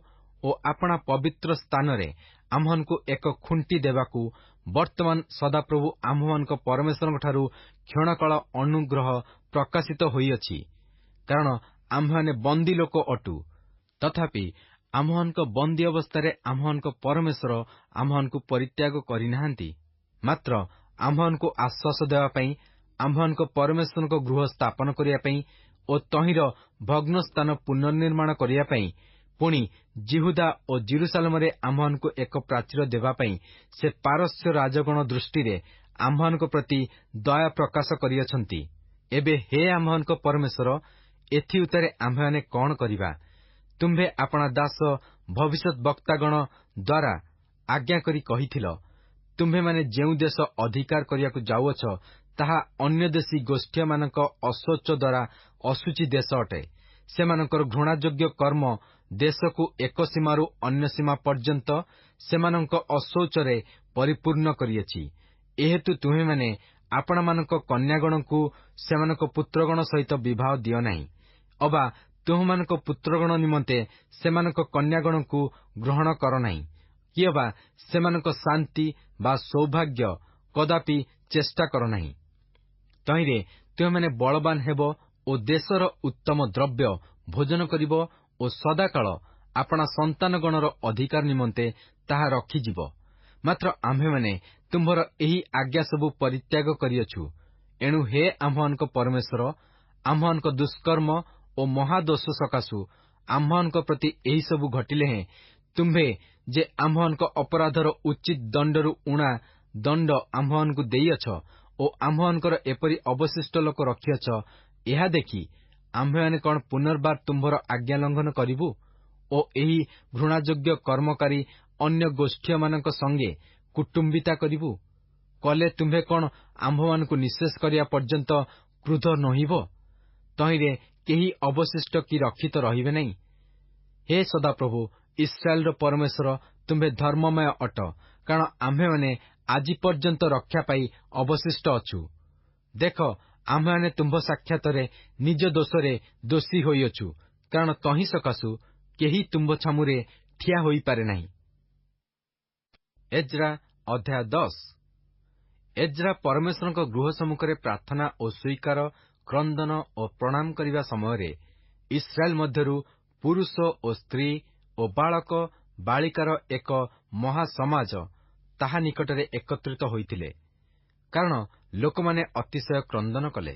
ଓ ଆପଣା ପବିତ୍ର ସ୍ଥାନରେ ଆମ୍ଭମାନଙ୍କୁ ଏକ ଖୁଣ୍ଟି ଦେବାକୁ ବର୍ତ୍ତମାନ ସଦାପ୍ରଭୁ ଆମ୍ଭମାନଙ୍କ ପରମେଶ୍ୱରଙ୍କଠାରୁ କ୍ଷଣକାଳ ଅନୁଗ୍ରହ ପ୍ରକାଶିତ ହୋଇଅଛି। କାରଣ ଆମ୍ଭେମାନେ ବନ୍ଦୀ ଲୋକ ଅଟୁ। ତଥାପି ଆମ୍ଭମାନଙ୍କ ବନ୍ଦୀ ଅବସ୍ଥାରେ ଆମ୍ଭମାନଙ୍କ ପରମେଶ୍ୱର ଆମ୍ଭମାନଙ୍କୁ ପରିତ୍ୟାଗ କରିନାହାନ୍ତି। ମାତ୍ର ଆମ୍ଭମାନଙ୍କୁ ଆଶ୍ୱାସ ଦେବା ପାଇଁ, ଆମ୍ଭମାନଙ୍କ ପରମେଶ୍ୱରଙ୍କ ଗୃହ ସ୍ଥାପନ କରିବା ପାଇଁ ଓ ତହିଁର ଭଗ୍ନ ସ୍ଥାନ ପୁନର୍ନିର୍ମାଣ କରିବା ପାଇଁ, ପୁଣି ଜିହୁଦା ଓ ଜିରୁସାଲେମରେ ଆମ୍ଭମାନଙ୍କୁ ଏକ ପ୍ରାଚୀର ଦେବା ପାଇଁ ସେ ପାରସ୍ୟ ରାଜଗଣ ଦୃଷ୍ଟିରେ ଆମ୍ଭମାନଙ୍କ ପ୍ରତି ଦୟା ପ୍ରକାଶ କରିଅଛନ୍ତି। ଏବେ ହେ ଆମ୍ଭମାନଙ୍କ ପରମେଶ୍ୱର, ଏଥି ଉତ୍ତାରେ ଆମ୍ଭେମାନେ କଣ କରିବା? ତୁମ୍ଭେ ଆପଣା ଦାସ ଭବିଷ୍ୟତ୍ ବକ୍ତାଗଣ ଦ୍ୱାରା ଆଜ୍ଞା କରି କହିଥିଲ, ତୁମ୍ଭେମାନେ ଯେଉଁ ଦେଶ ଅଧିକାର କରିବାକୁ ଯାଉଅଛ, ତାହା ଅନ୍ୟ ଦେଶୀ ଗୋଷ୍ଠୀମାନଙ୍କ ଅଶୌଚ ଦ୍ୱାରା ଅଶୁଚି ଦେଶ ଅଟେ। ସେମାନଙ୍କର ଘୃଣାଯୋଗ୍ୟ କର୍ମ ଦେଶକୁ ଏକ ସୀମାରୁ ଅନ୍ୟ ସୀମା ପର୍ଯ୍ୟନ୍ତ ସେମାନଙ୍କ ଅଶୌଚରେ ପରିପୂର୍ଣ୍ଣ କରିଅଛି। ଏହେତୁ ତୁମ୍ଭେମାନେ ଆପଣମାନଙ୍କ କନ୍ୟାଗଣଙ୍କୁ ସେମାନଙ୍କ ପୁତ୍ରଗଣ ସହିତ ବିବାହ ଦିଅ ନାହିଁ, ଅବା ତୁମ୍ଭମାନଙ୍କ ପୁତ୍ରଗଣ ନିମନ୍ତେ ସେମାନଙ୍କ କନ୍ୟାଗଣଙ୍କୁ ଗ୍ରହଣ କର ନାହିଁ, କି ଅବା ସେମାନଙ୍କ ଶାନ୍ତି ବା ସୌଭାଗ୍ୟ କଦାପି ଚେଷ୍ଟା କର ନାହିଁ। ତହିଁରେ ତୁମେମାନେ ବଳବାନ ହେବ ଓ ଦେଶର ଉତ୍ତମ ଦ୍ରବ୍ୟ ଭୋଜନ କରିବ ଓ ସଦାକାଳ ଆପଣା ସନ୍ତାନଗଣର ଅଧିକାର ନିମନ୍ତେ ତାହା ରଖିଯିବ। ମାତ୍ର ଆମ୍ଭେମାନେ ତୁମ୍ଭର ଏହି ଆଜ୍ଞା ସବୁ ପରିତ୍ୟାଗ କରିଅଛୁ। ଏଣୁ ହେ ଆମ୍ଭମାନଙ୍କ ପରମେଶ୍ୱର, ଆମ୍ଭମାନଙ୍କ ଦୁଷ୍କର୍ମ ଓ ମହାଦୋଷ ସକାଶୁ ଆମ୍ଭମାନଙ୍କ ପ୍ରତି ଏହିସବୁ ଘଟିଲେ ହେଁ ତୁମ୍ଭେ ଯେ ଆମ୍ଭମାନଙ୍କ ଅପରାଧର ଉଚିତ ଦଣ୍ଡରୁ ଊଣା ଦଣ୍ଡ ଆମ୍ଭମାନଙ୍କୁ ଦେଇଅଛ ଓ ଆମ୍ଭମାନଙ୍କର ଏପରି ଅବଶିଷ୍ଟ ଲୋକ ରଖିଅଛ, ଏହା ଦେଖି ଆମ୍ଭେମାନେ କଣ ପୁନର୍ବାର ତୁମ୍ଭର ଆଜ୍ଞା ଲଙ୍ଘନ କରିବୁ ଓ ଏହି ଘୃଣାଯୋଗ୍ୟ କର୍ମକାରୀ ଅନ୍ୟ ଗୋଷ୍ଠୀୟମାନଙ୍କ ସଙ୍ଗେ କୁଟୁମ୍ବିତା କରିବୁ? କଲେ ତୁମ୍ଭେ କଣ ଆମ୍ଭମାନଙ୍କୁ ନିଃଶେଷ କରିବା ପର୍ଯ୍ୟନ୍ତ କ୍ରୁଦ୍ଧ ନୋହିବ? ତହିଁରେ କେହି ଅବଶିଷ୍ଟ କି ରକ୍ଷିତ ରହିବେ ନାହିଁ। ହେ ସଦାପ୍ରଭୁ ଇସ୍ରାଏଲର ପରମେଶ୍ୱର, ତୁମ୍ଭେ ଧର୍ମମୟ ଅଟ। କାରଣ ଆମ୍ଭେମାନେ ଆଜି ପର୍ଯ୍ୟନ୍ତ ରକ୍ଷା ପାଇ ଅବଶିଷ୍ଟ ଅଛୁ। ଦେଖ, ଆମ୍ଭେମାନେ ତୁମ୍ଭ ସାକ୍ଷାତରେ ନିଜ ଦୋଷରେ ଦୋଷୀ ହୋଇଅଛୁ, କାରଣ ତହିଁ ସକାଶୁ କେହି ତୁମ୍ଭ ଛାମୁରେ ଠିଆ ହୋଇପାରେ ନାହିଁ। ଏଜ୍ରା ଅଧ୍ୟାୟ 10। ଏଜ୍ରା ପରମେଶ୍ୱରଙ୍କ ଗୃହ ସମ୍ମୁଖରେ ପ୍ରାର୍ଥନା ଓ ସ୍ୱୀକାର, କ୍ରନ୍ଦନ ଓ ପ୍ରଣାମ କରିବା ସମୟରେ ଇସ୍ରାଏଲ ମଧ୍ୟରୁ ପୁରୁଷ ଓ ସ୍ତ୍ରୀ ଓ ବାଳକ ବାଳିକାର ଏକ ମହାସମାଜ ତାହା ନିକଟରେ ଏକତ୍ରିତ ହୋଇଥିଲେ, କାରଣ ଲୋକମାନେ ଅତିଶୟ କ୍ରନ୍ଦନ କଲେ।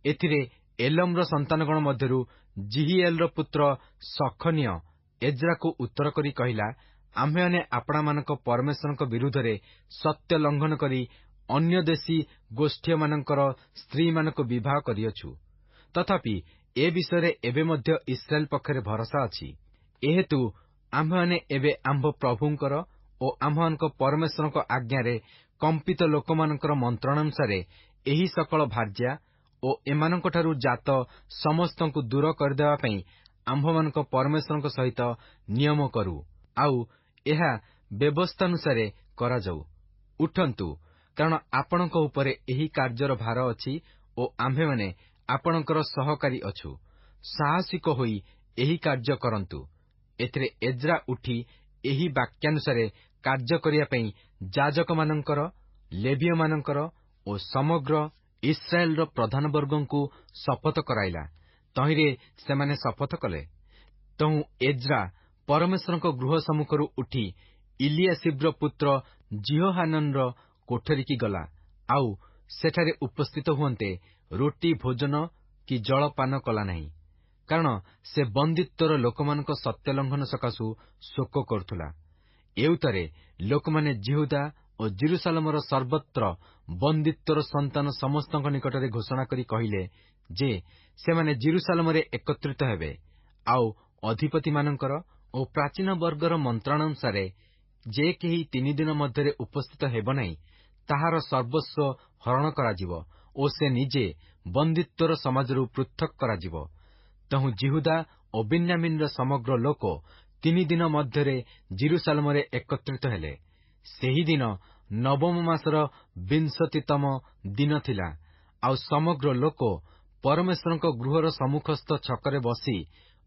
ଏଥିରେ ଏଲମର ସନ୍ତାନଗଣ ମଧ୍ୟରୁ ଜିହିଏଲର ପୁତ୍ର ସଖନିୟ ଏଜ୍ରାକୁ ଉତ୍ତର କରି କହିଲା, ଆମ୍ଭେମାନେ ଆପଣାମାନଙ୍କ ପରମେଶ୍ୱରଙ୍କ ବିରୁଦ୍ଧରେ ସତ୍ୟ ଲଙ୍ଘନ କରି ଅନ୍ୟ ଦେଶୀ ଗୋଷ୍ଠୀମାନଙ୍କର ସ୍ତ୍ରୀମାନଙ୍କୁ ବିବାହ କରିଅଛୁ। ତଥାପି ଏ ବିଷୟରେ ଏବେ ମଧ୍ୟ ଇସ୍ରାଏଲ ପକ୍ଷରେ ଭରସା ଅଛି। ଏହେତୁ ଆମ୍ଭେମାନେ ଏବେ ଆମ୍ଭ ପ୍ରଭୁଙ୍କର ଓ ଆମ୍ଭମାନଙ୍କ ପରମେଶ୍ୱରଙ୍କ ଆଜ୍ଞାରେ କମ୍ପିତ ଲୋକମାନଙ୍କର ମନ୍ତ୍ରଣାନୁସାରେ ଏହି ସକଳ ଭାର୍ଯ୍ୟା ଓ ଏମାନଙ୍କଠାରୁ ଜାତ ସମସ୍ତଙ୍କୁ ଦୂର କରିଦେବା ପାଇଁ ଆମ୍ଭମାନଙ୍କ ପରମେଶ୍ୱରଙ୍କ ସହିତ ନିୟମ କରୁ, ଆଉ ଏହା ବ୍ୟବସ୍ଥାନୁସାରେ କରାଯାଉ। ଉଠନ୍ତୁ, କାରଣ ଆପଣଙ୍କ ଉପରେ ଏହି କାର୍ଯ୍ୟର ଭାର ଅଛି ଓ ଆମ୍ଭେମାନେ ଆପଣଙ୍କର ସହକାରୀ ଅଛୁ। ସାହସିକ ହୋଇ ଏହି କାର୍ଯ୍ୟ କରନ୍ତୁ। ଏଥିରେ ଏଜ୍ରା ଉଠି ଏହି ବାକ୍ୟାନୁସାରେ କାର୍ଯ୍ୟ କରିବା ପାଇଁ ଯାଜକମାନଙ୍କର, ଲେବୀୟମାନଙ୍କର ଓ ସମଗ୍ର ଇସ୍ରାଏଲର ପ୍ରଧାନବର୍ଗଙ୍କୁ ଶପଥ କରାଇଲା। ତହିଁରେ ସେମାନେ ଶପଥ କଲେ। ତହୁଁ ଏଜ୍ରା ପରମେଶ୍ୱରଙ୍କ ଗୃହ ସମ୍ମୁଖରୁ ଉଠି ଇଲିଆସିବ୍ର ପୁତ୍ର ଜିହୋହାନନର କୋଠରୀକି ଗଲା, ଆଉ ସେଠାରେ ଉପସ୍ଥିତ ହୁଅନ୍ତେ ରୁଟି ଭୋଜନ କି ଜଳପାନ କଲା ନାହିଁ, କାରଣ ସେ ବନ୍ଦିତ୍ୱର ଲୋକମାନଙ୍କ ସତ୍ୟଲଙ୍ଘନ ସକାଶୁ ଶୋକ କରୁଥିଲା। ଏଉତରେ ଲୋକମାନେ ଯିହୁଦା ଓ ଜେରୁସାଲେମର ସର୍ବତ୍ର ବନ୍ଦିତ୍ୱର ସନ୍ତାନ ସମସ୍ତଙ୍କ ନିକଟରେ ଘୋଷଣା କରି କହିଲେ ଯେ ସେମାନେ ଜେରୁସାଲେମରେ ଏକତ୍ରିତ ହେବେ, ଆଉ ଅଧିପତିମାନଙ୍କର ଓ ପ୍ରାଚୀନ ବର୍ଗର ମନ୍ତ୍ରଣାନୁସାରେ ଯେ କେହି 3 ଦିନ ମଧ୍ୟରେ ଉପସ୍ଥିତ ହେବ ନାହିଁ, ତାହାର ସର୍ବସ୍ୱ ହରଣ କରାଯିବ ଓ ସେ ନିଜେ ବନ୍ଦିତ୍ୱର ସମାଜରୁ ପୃଥକ୍ କରାଯିବ। ତହୁଁ ଯିହୁଦା ଓ ବେନ୍ୟାମିନର ସମଗ୍ର ଲୋକ 3 ଦିନ ମଧ୍ୟରେ ଜେରୁସାଲେମରେ ଏକତ୍ରିତ ହେଲେ। ସେହିଦିନ ନବମ ମାସର 20ତମ ଦିନ ଥିଲା, ଆଉ ସମଗ୍ର ଲୋକ ପରମେଶ୍ୱରଙ୍କ ଗୃହର ସମ୍ମୁଖସ୍ଥ ଛକରେ ବସି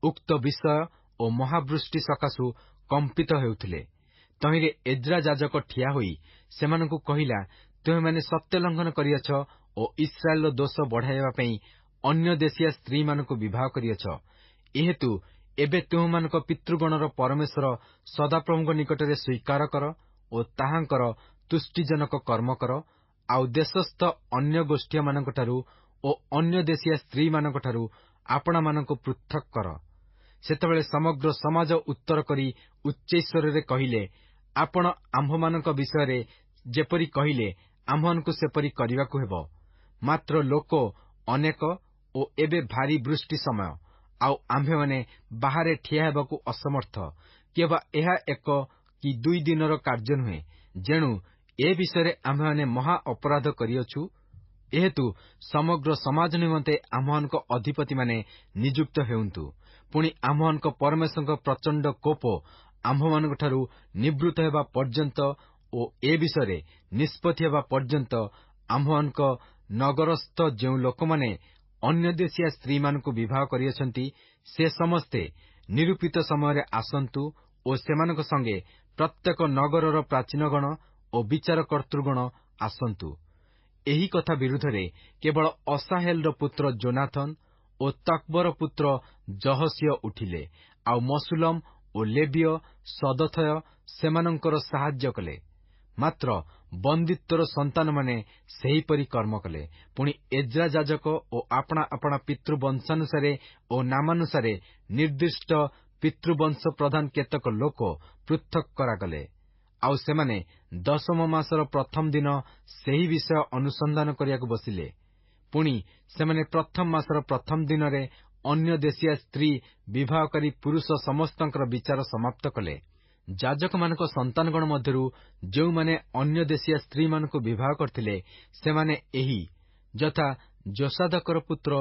ଉକ୍ତ ବିଷୟ ଓ ମହାବୃଷ୍ଟି ସକାଶୁ କମ୍ପିତ ହେଉଥିଲେ। ତହିଁରେ ଏଜ୍ରା ଯାଜକ ଠିଆ ହୋଇ ସେମାନଙ୍କୁ କହିଲା, ତୁମେମାନେ ସତ୍ୟ ଲଙ୍ଘନ କରିଅଛ ଓ ଇସ୍ରାଏଲର ଦୋଷ ବଢ଼ାଇବା ପାଇଁ ଅନ୍ୟ ଦେଶୀୟ ସ୍ତ୍ରୀମାନଙ୍କୁ ବିବାହ କରିଅଛ। ଏହେତୁ ଏବେ ତୁମମାନଙ୍କ ପିତୃଗଣର ପରମେଶ୍ୱର ସଦାପ୍ରଭୁଙ୍କ ନିକଟରେ ସ୍ୱୀକାର କର ଓ ତାହାଙ୍କର ତୁଷ୍ଟିଜନକ କର୍ମ କର, ଆଉ ଦେଶସ୍ଥ ଅନ୍ୟ ଗୋଷ୍ଠୀମାନଙ୍କଠାରୁ ଓ ଅନ୍ୟ ଦେଶୀୟ ସ୍ତ୍ରୀମାନଙ୍କଠାରୁ ଆପଣାମାନଙ୍କୁ ପୃଥକ୍ କର। ସେତେବେଳେ ସମଗ୍ର ସମାଜ ଉତ୍ତର କରି ଉଚ୍ଚୈଶ୍ୱରରେ କହିଲେ, ଆପଣ ଆମ୍ଭମାନଙ୍କ ବିଷୟରେ ଯେପରି କହିଲେ ଆମ୍ଭମାନଙ୍କୁ ସେପରି କରିବାକୁ ହେବ। ମାତ୍ର ଲୋକ ଅନେକ ଓ ଏବେ ଭାରି ବୃଷ୍ଟି ସମୟ, ଆଉ ଆମ୍ଭେମାନେ ବାହାରେ ଠିଆ ହେବାକୁ ଅସମର୍ଥ, କିଏବା ଏହା 1 କି 2 ଦିନର କାର୍ଯ୍ୟ ନୁହେଁ। ଯେଣୁ ଏ ବିଷୟରେ ଆମ୍ଭେମାନେ ମହା ଅପରାଧ କରିଅଛୁ। ଏହେତୁ ସମଗ୍ର ସମାଜ ନିମନ୍ତେ ଆମ୍ଭମାନଙ୍କ ଅଧିପତିମାନେ ନିଯୁକ୍ତ ହେଉନ୍ତୁ। ପୁଣି ଆମ୍ଭମାନଙ୍କ ପରମେଶ୍ୱରଙ୍କ ପ୍ରଚଣ୍ଡ କୋପ ଆମ୍ଭମାନଙ୍କଠାରୁ ନିବୃତ୍ତ ହେବା ପର୍ଯ୍ୟନ୍ତ ଓ ଏ ବିଷୟରେ ନିଷ୍ପତ୍ତି ହେବା ପର୍ଯ୍ୟନ୍ତ ଆମ୍ଭମାନଙ୍କ ନଗରସ୍ଥ ଯେଉଁ ଲୋକମାନେ ଅନ୍ୟ ଦେଶୀୟ ସ୍ତ୍ରୀମାନଙ୍କୁ ବିବାହ କରିଅଛନ୍ତି, ସେ ସମସ୍ତେ ନିରୂପିତ ସମୟରେ ଆସନ୍ତୁ ଓ ସେମାନଙ୍କ ସଙ୍ଗେ ପ୍ରତ୍ୟେକ ନଗରର ପ୍ରାଚୀନଗଣ ଓ ବିଚାରକର୍ତ୍ତୃଗଣ ଆସନ୍ତୁ। ଏହି କଥା ବିରୁଦ୍ଧରେ କେବଳ ଅସାହେଲର ପୁତ୍ର ଯୋନାଥନ ଓ ତକ୍ବର ପୁତ୍ର ଯହସିୟ ଉଠିଲେ, ଆଉ ମଶୁଲମ ଓ ଲେବୀୟ ସଦଥୟ ସେମାନଙ୍କର ସାହାଯ୍ୟ କଲେ। ମାତ୍ର ବନ୍ଦିତ୍ୱର ସନ୍ତାନମାନେ ସେହିପରି କର୍ମ କଲେ। ପୁଣି ଏଜ୍ରା ଯାଜକ ଓ ଆପଣା ଆପଣା ପିତୃବଂଶାନୁସାରେ ଓ ନାମାନୁସାରେ ନିର୍ଦ୍ଦିଷ୍ଟ ପିତୃବଂଶ ପ୍ରଧାନ କେତେକ ଲୋକ ପୃଥକ୍ କରାଗଲେ, ଆଉ ସେମାନେ 10ମ ମାସର ପ୍ରଥମ ଦିନ ସେହି ବିଷୟ ଅନୁସନ୍ଧାନ କରିବାକୁ ବସିଲେ। ପୁଣି ସେମାନେ ପ୍ରଥମ ମାସର ପ୍ରଥମ ଦିନରେ ଅନ୍ୟ ଦେଶୀୟ ସ୍ତ୍ରୀ ବିବାହକାରୀ ପୁରୁଷ ସମସ୍ତଙ୍କର ବିଚାର ସମାପ୍ତ କଲେ। ଯାଜକମାନଙ୍କ ସନ୍ତାନଗଣ ମଧ୍ୟରୁ ଯେଉଁମାନେ ଅନ୍ୟ ଦେଶୀୟ ସ୍ତ୍ରୀମାନଙ୍କୁ ବିବାହ କରିଥିଲେ, ସେମାନେ ଏହି ଯଥା ଯୋସାଦାକର ପୁତ୍ର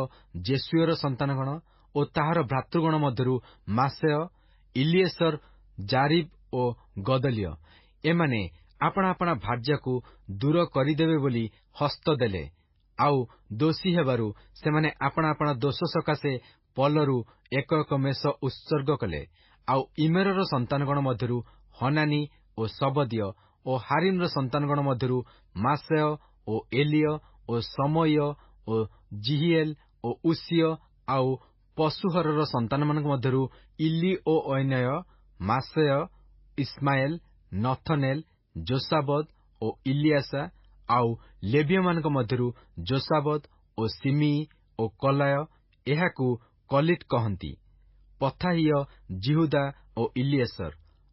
ଜେସୁଏର ସନ୍ତାନଗଣ ଓ ତାହାର ଭ୍ରାତୃଗଣ ମଧ୍ୟରୁ ମାସେୟ, ଇଲିଏସର, ଜାରିବ ଓ ଗଦଲ୍ୟ। ଏମାନେ ଆପଣା ଆପଣା ଭାର୍ଯ୍ୟାକୁ ଦୂର କରିଦେବେ ବୋଲି ହସ୍ତ ଦେଲେ। ଆଉ ଦୋଷୀ ହେବାରୁ ସେମାନେ ଆପଣା ଆପଣା ଦୋଷ ସକାଶେ ପଲରୁ ଏକ ଏକ ମେଷ ଉତ୍ସର୍ଗ କଲେ। ଆଉ ଇମେରର ସନ୍ତାନଗଣ ମଧ୍ୟରୁ ହନାନୀ ଓ ସବଦିୟ ଓ ହାରିମ୍ର ସନ୍ତାନଗଣ ମଧ୍ୟରୁ ମାସେୟ ଓ ଏଲିୟ ଓ ସମୟ ଓ ଜିହିଏଲ ଓ ଉସିୟ, ଆଉ ପଶୁହରର ସନ୍ତାନମାନଙ୍କ ମଧ୍ୟରୁ ଇଲି ଓ ଐନୟ, ମାସେୟ, ଇସ୍ମାଏଲ, ନଥନେଲ, ଯୋସାବଦ ଓ ଇଲିଆସା। ଆଉ ଲେବୀୟମାନଙ୍କ ମଧ୍ୟରୁ ଯୋସାବଦ ଓ ସିମିଇ ଓ କଲାୟ, ଏହାକୁ କଲିଟ କହନ୍ତି। ପଥାହିୟ, ଜିହୁଦା ଓ ଇଲିଏସର।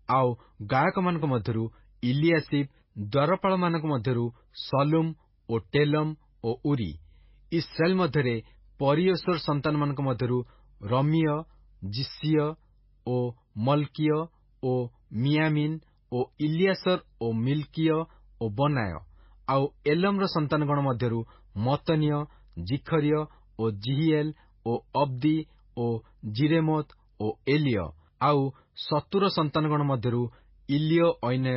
ଆଉ ଗାୟକମାନଙ୍କ ମଧ୍ୟରୁ ଇଲିଆସିବ। ଦ୍ୱାରପାଳମାନଙ୍କ ମଧ୍ୟରୁ ସଲୁମ ଓ ଟେଲମ ଓ ଉରି। ଇସ୍ରାଏଲ ମଧ୍ୟରେ ପରିୟେଶ୍ୱର ସନ୍ତାନମାନଙ୍କ ମଧ୍ୟରୁ ରମିୟ, ଜିସିୟ ଓ ମଲକିୟ ଓ ମିୟାମିନ ଓ ଇଲିଆସର ଓ ମିଲ୍କିୟ ଓ ବନାୟ। ଆଉ ଏଲମର ସନ୍ତାନଗଣ ମଧ୍ୟରୁ ମତନୀୟ, ଜିଖରିୟ ଓ ଜିହିଏଲ ଓ ଅବ୍ଦି ଓ ଜିରେମୋତ ଓ ଏଲିୟ। ଆଉ ସତୁର ସନ୍ତାନଗଣ ମଧ୍ୟରୁ ଇଲିୟ ଐନୟ,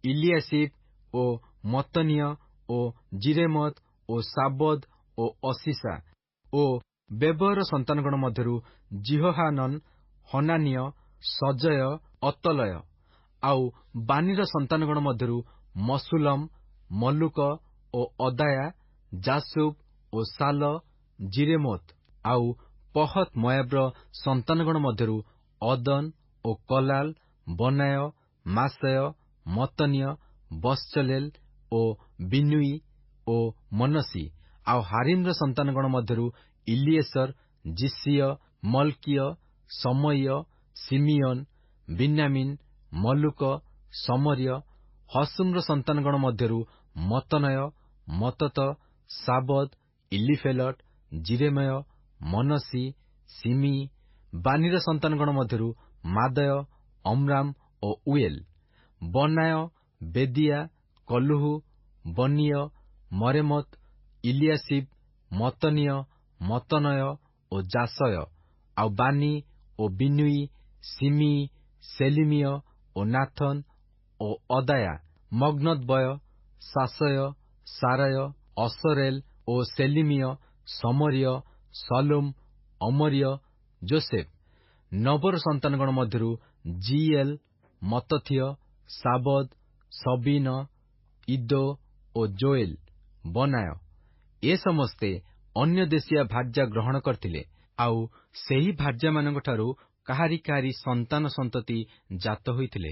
ଇଲିଆସିବ ଓ ମତନୀୟ ଓ ଜିରେମୋତ ଓ ସାବଦ ଓ ଅସିସା। ଓ ବେବର ସନ୍ତାନଗଣ ମଧ୍ୟରୁ ଜିହୋହାନନ, ହନାନୀୟ, ସଜୟ, ଅତଲୟ। ଆଉ ବାନିର ସନ୍ତାନଗଣ ମଧ୍ୟରୁ ମସୁଲମ, ମଲ୍ଲୁକ ଓ ଅଦାୟା, ଜାସୁବ ଓ ସାଲ, ଜିରେମୋତ। ଆଉ ପହତ ମୋୟାବର ସନ୍ତାନଗଣ ମଧ୍ୟରୁ ଅଦନ ଓ କଲାଲ, ବନାୟ, ମାସେୟ, ମତନୀୟ, ବତ୍ସଲେଲ ଓ ବିନୁଇ ଓ ମନସି। ଆଉ ହାରିମ୍ର ସନ୍ତାନଗଣ ମଧ୍ୟରୁ ଇଲିଏସର, ଜିସିୟ, ମଲକିୟ, ସମୟ, ସିମିୟନ, ବିନ୍ୟାମିନ, ମଲ୍ଲୁକ, ସମର୍ୟ। ହସୁମର ସନ୍ତାନଗଣ ମଧ୍ୟରୁ ମତନୟ, ମତତ, ସାବଦ, ଇଲିଫେଲଟ, ଜିରେମୟ, ମନସି, ସିମିଇ। ବାନିର ସନ୍ତାନଗଣ ମଧ୍ୟରୁ ମାଦୟ, ଅମ୍ରାମ ଓ ଉଏଲ। ବନାୟ, ବେଦିଆ, କଲୁହୁ, ବନୀୟ, ମରେମୋତ, ଇଲିଆସିବ, ମତନୀୟ, ମତନୟ ଓ ଜାସୟ। ଆଉ ବାନି ଓ ବିନୁଇ, ସିମିଇ, ସେଲିମିୟ ଓ ନାଥନ ଓ ଅଦାୟା। ମଗ୍ନଦବୟ, ସାସୟ, ସାରାୟ, ଅସରେଲ ଓ ସେଲିମିୟ, ସମର୍ୟ, ସଲୁମ, ଅମର୍ୟ, ଯୋସେଫ। ନବର ସନ୍ତାନଗଣ ମଧ୍ୟରୁ ଜିଏଲ, ମତଥୀୟ, ସାବଦ, ସବିନ, ଇଦୋ ଓ ଯୋଏଲ। ବନାୟ। ଏ ସମସ୍ତେ ଅନ୍ୟ ଦେଶୀୟ ଭାର୍ଯ୍ୟା ଗ୍ରହଣ କରିଥିଲେ। ଆଉ ସେହି ଭାର୍ଯ୍ୟାମାନଙ୍କଠାରୁ କାହାରି କାହାରି ସନ୍ତାନ ସନ୍ତତି ଜାତ ହୋଇଥିଲେ।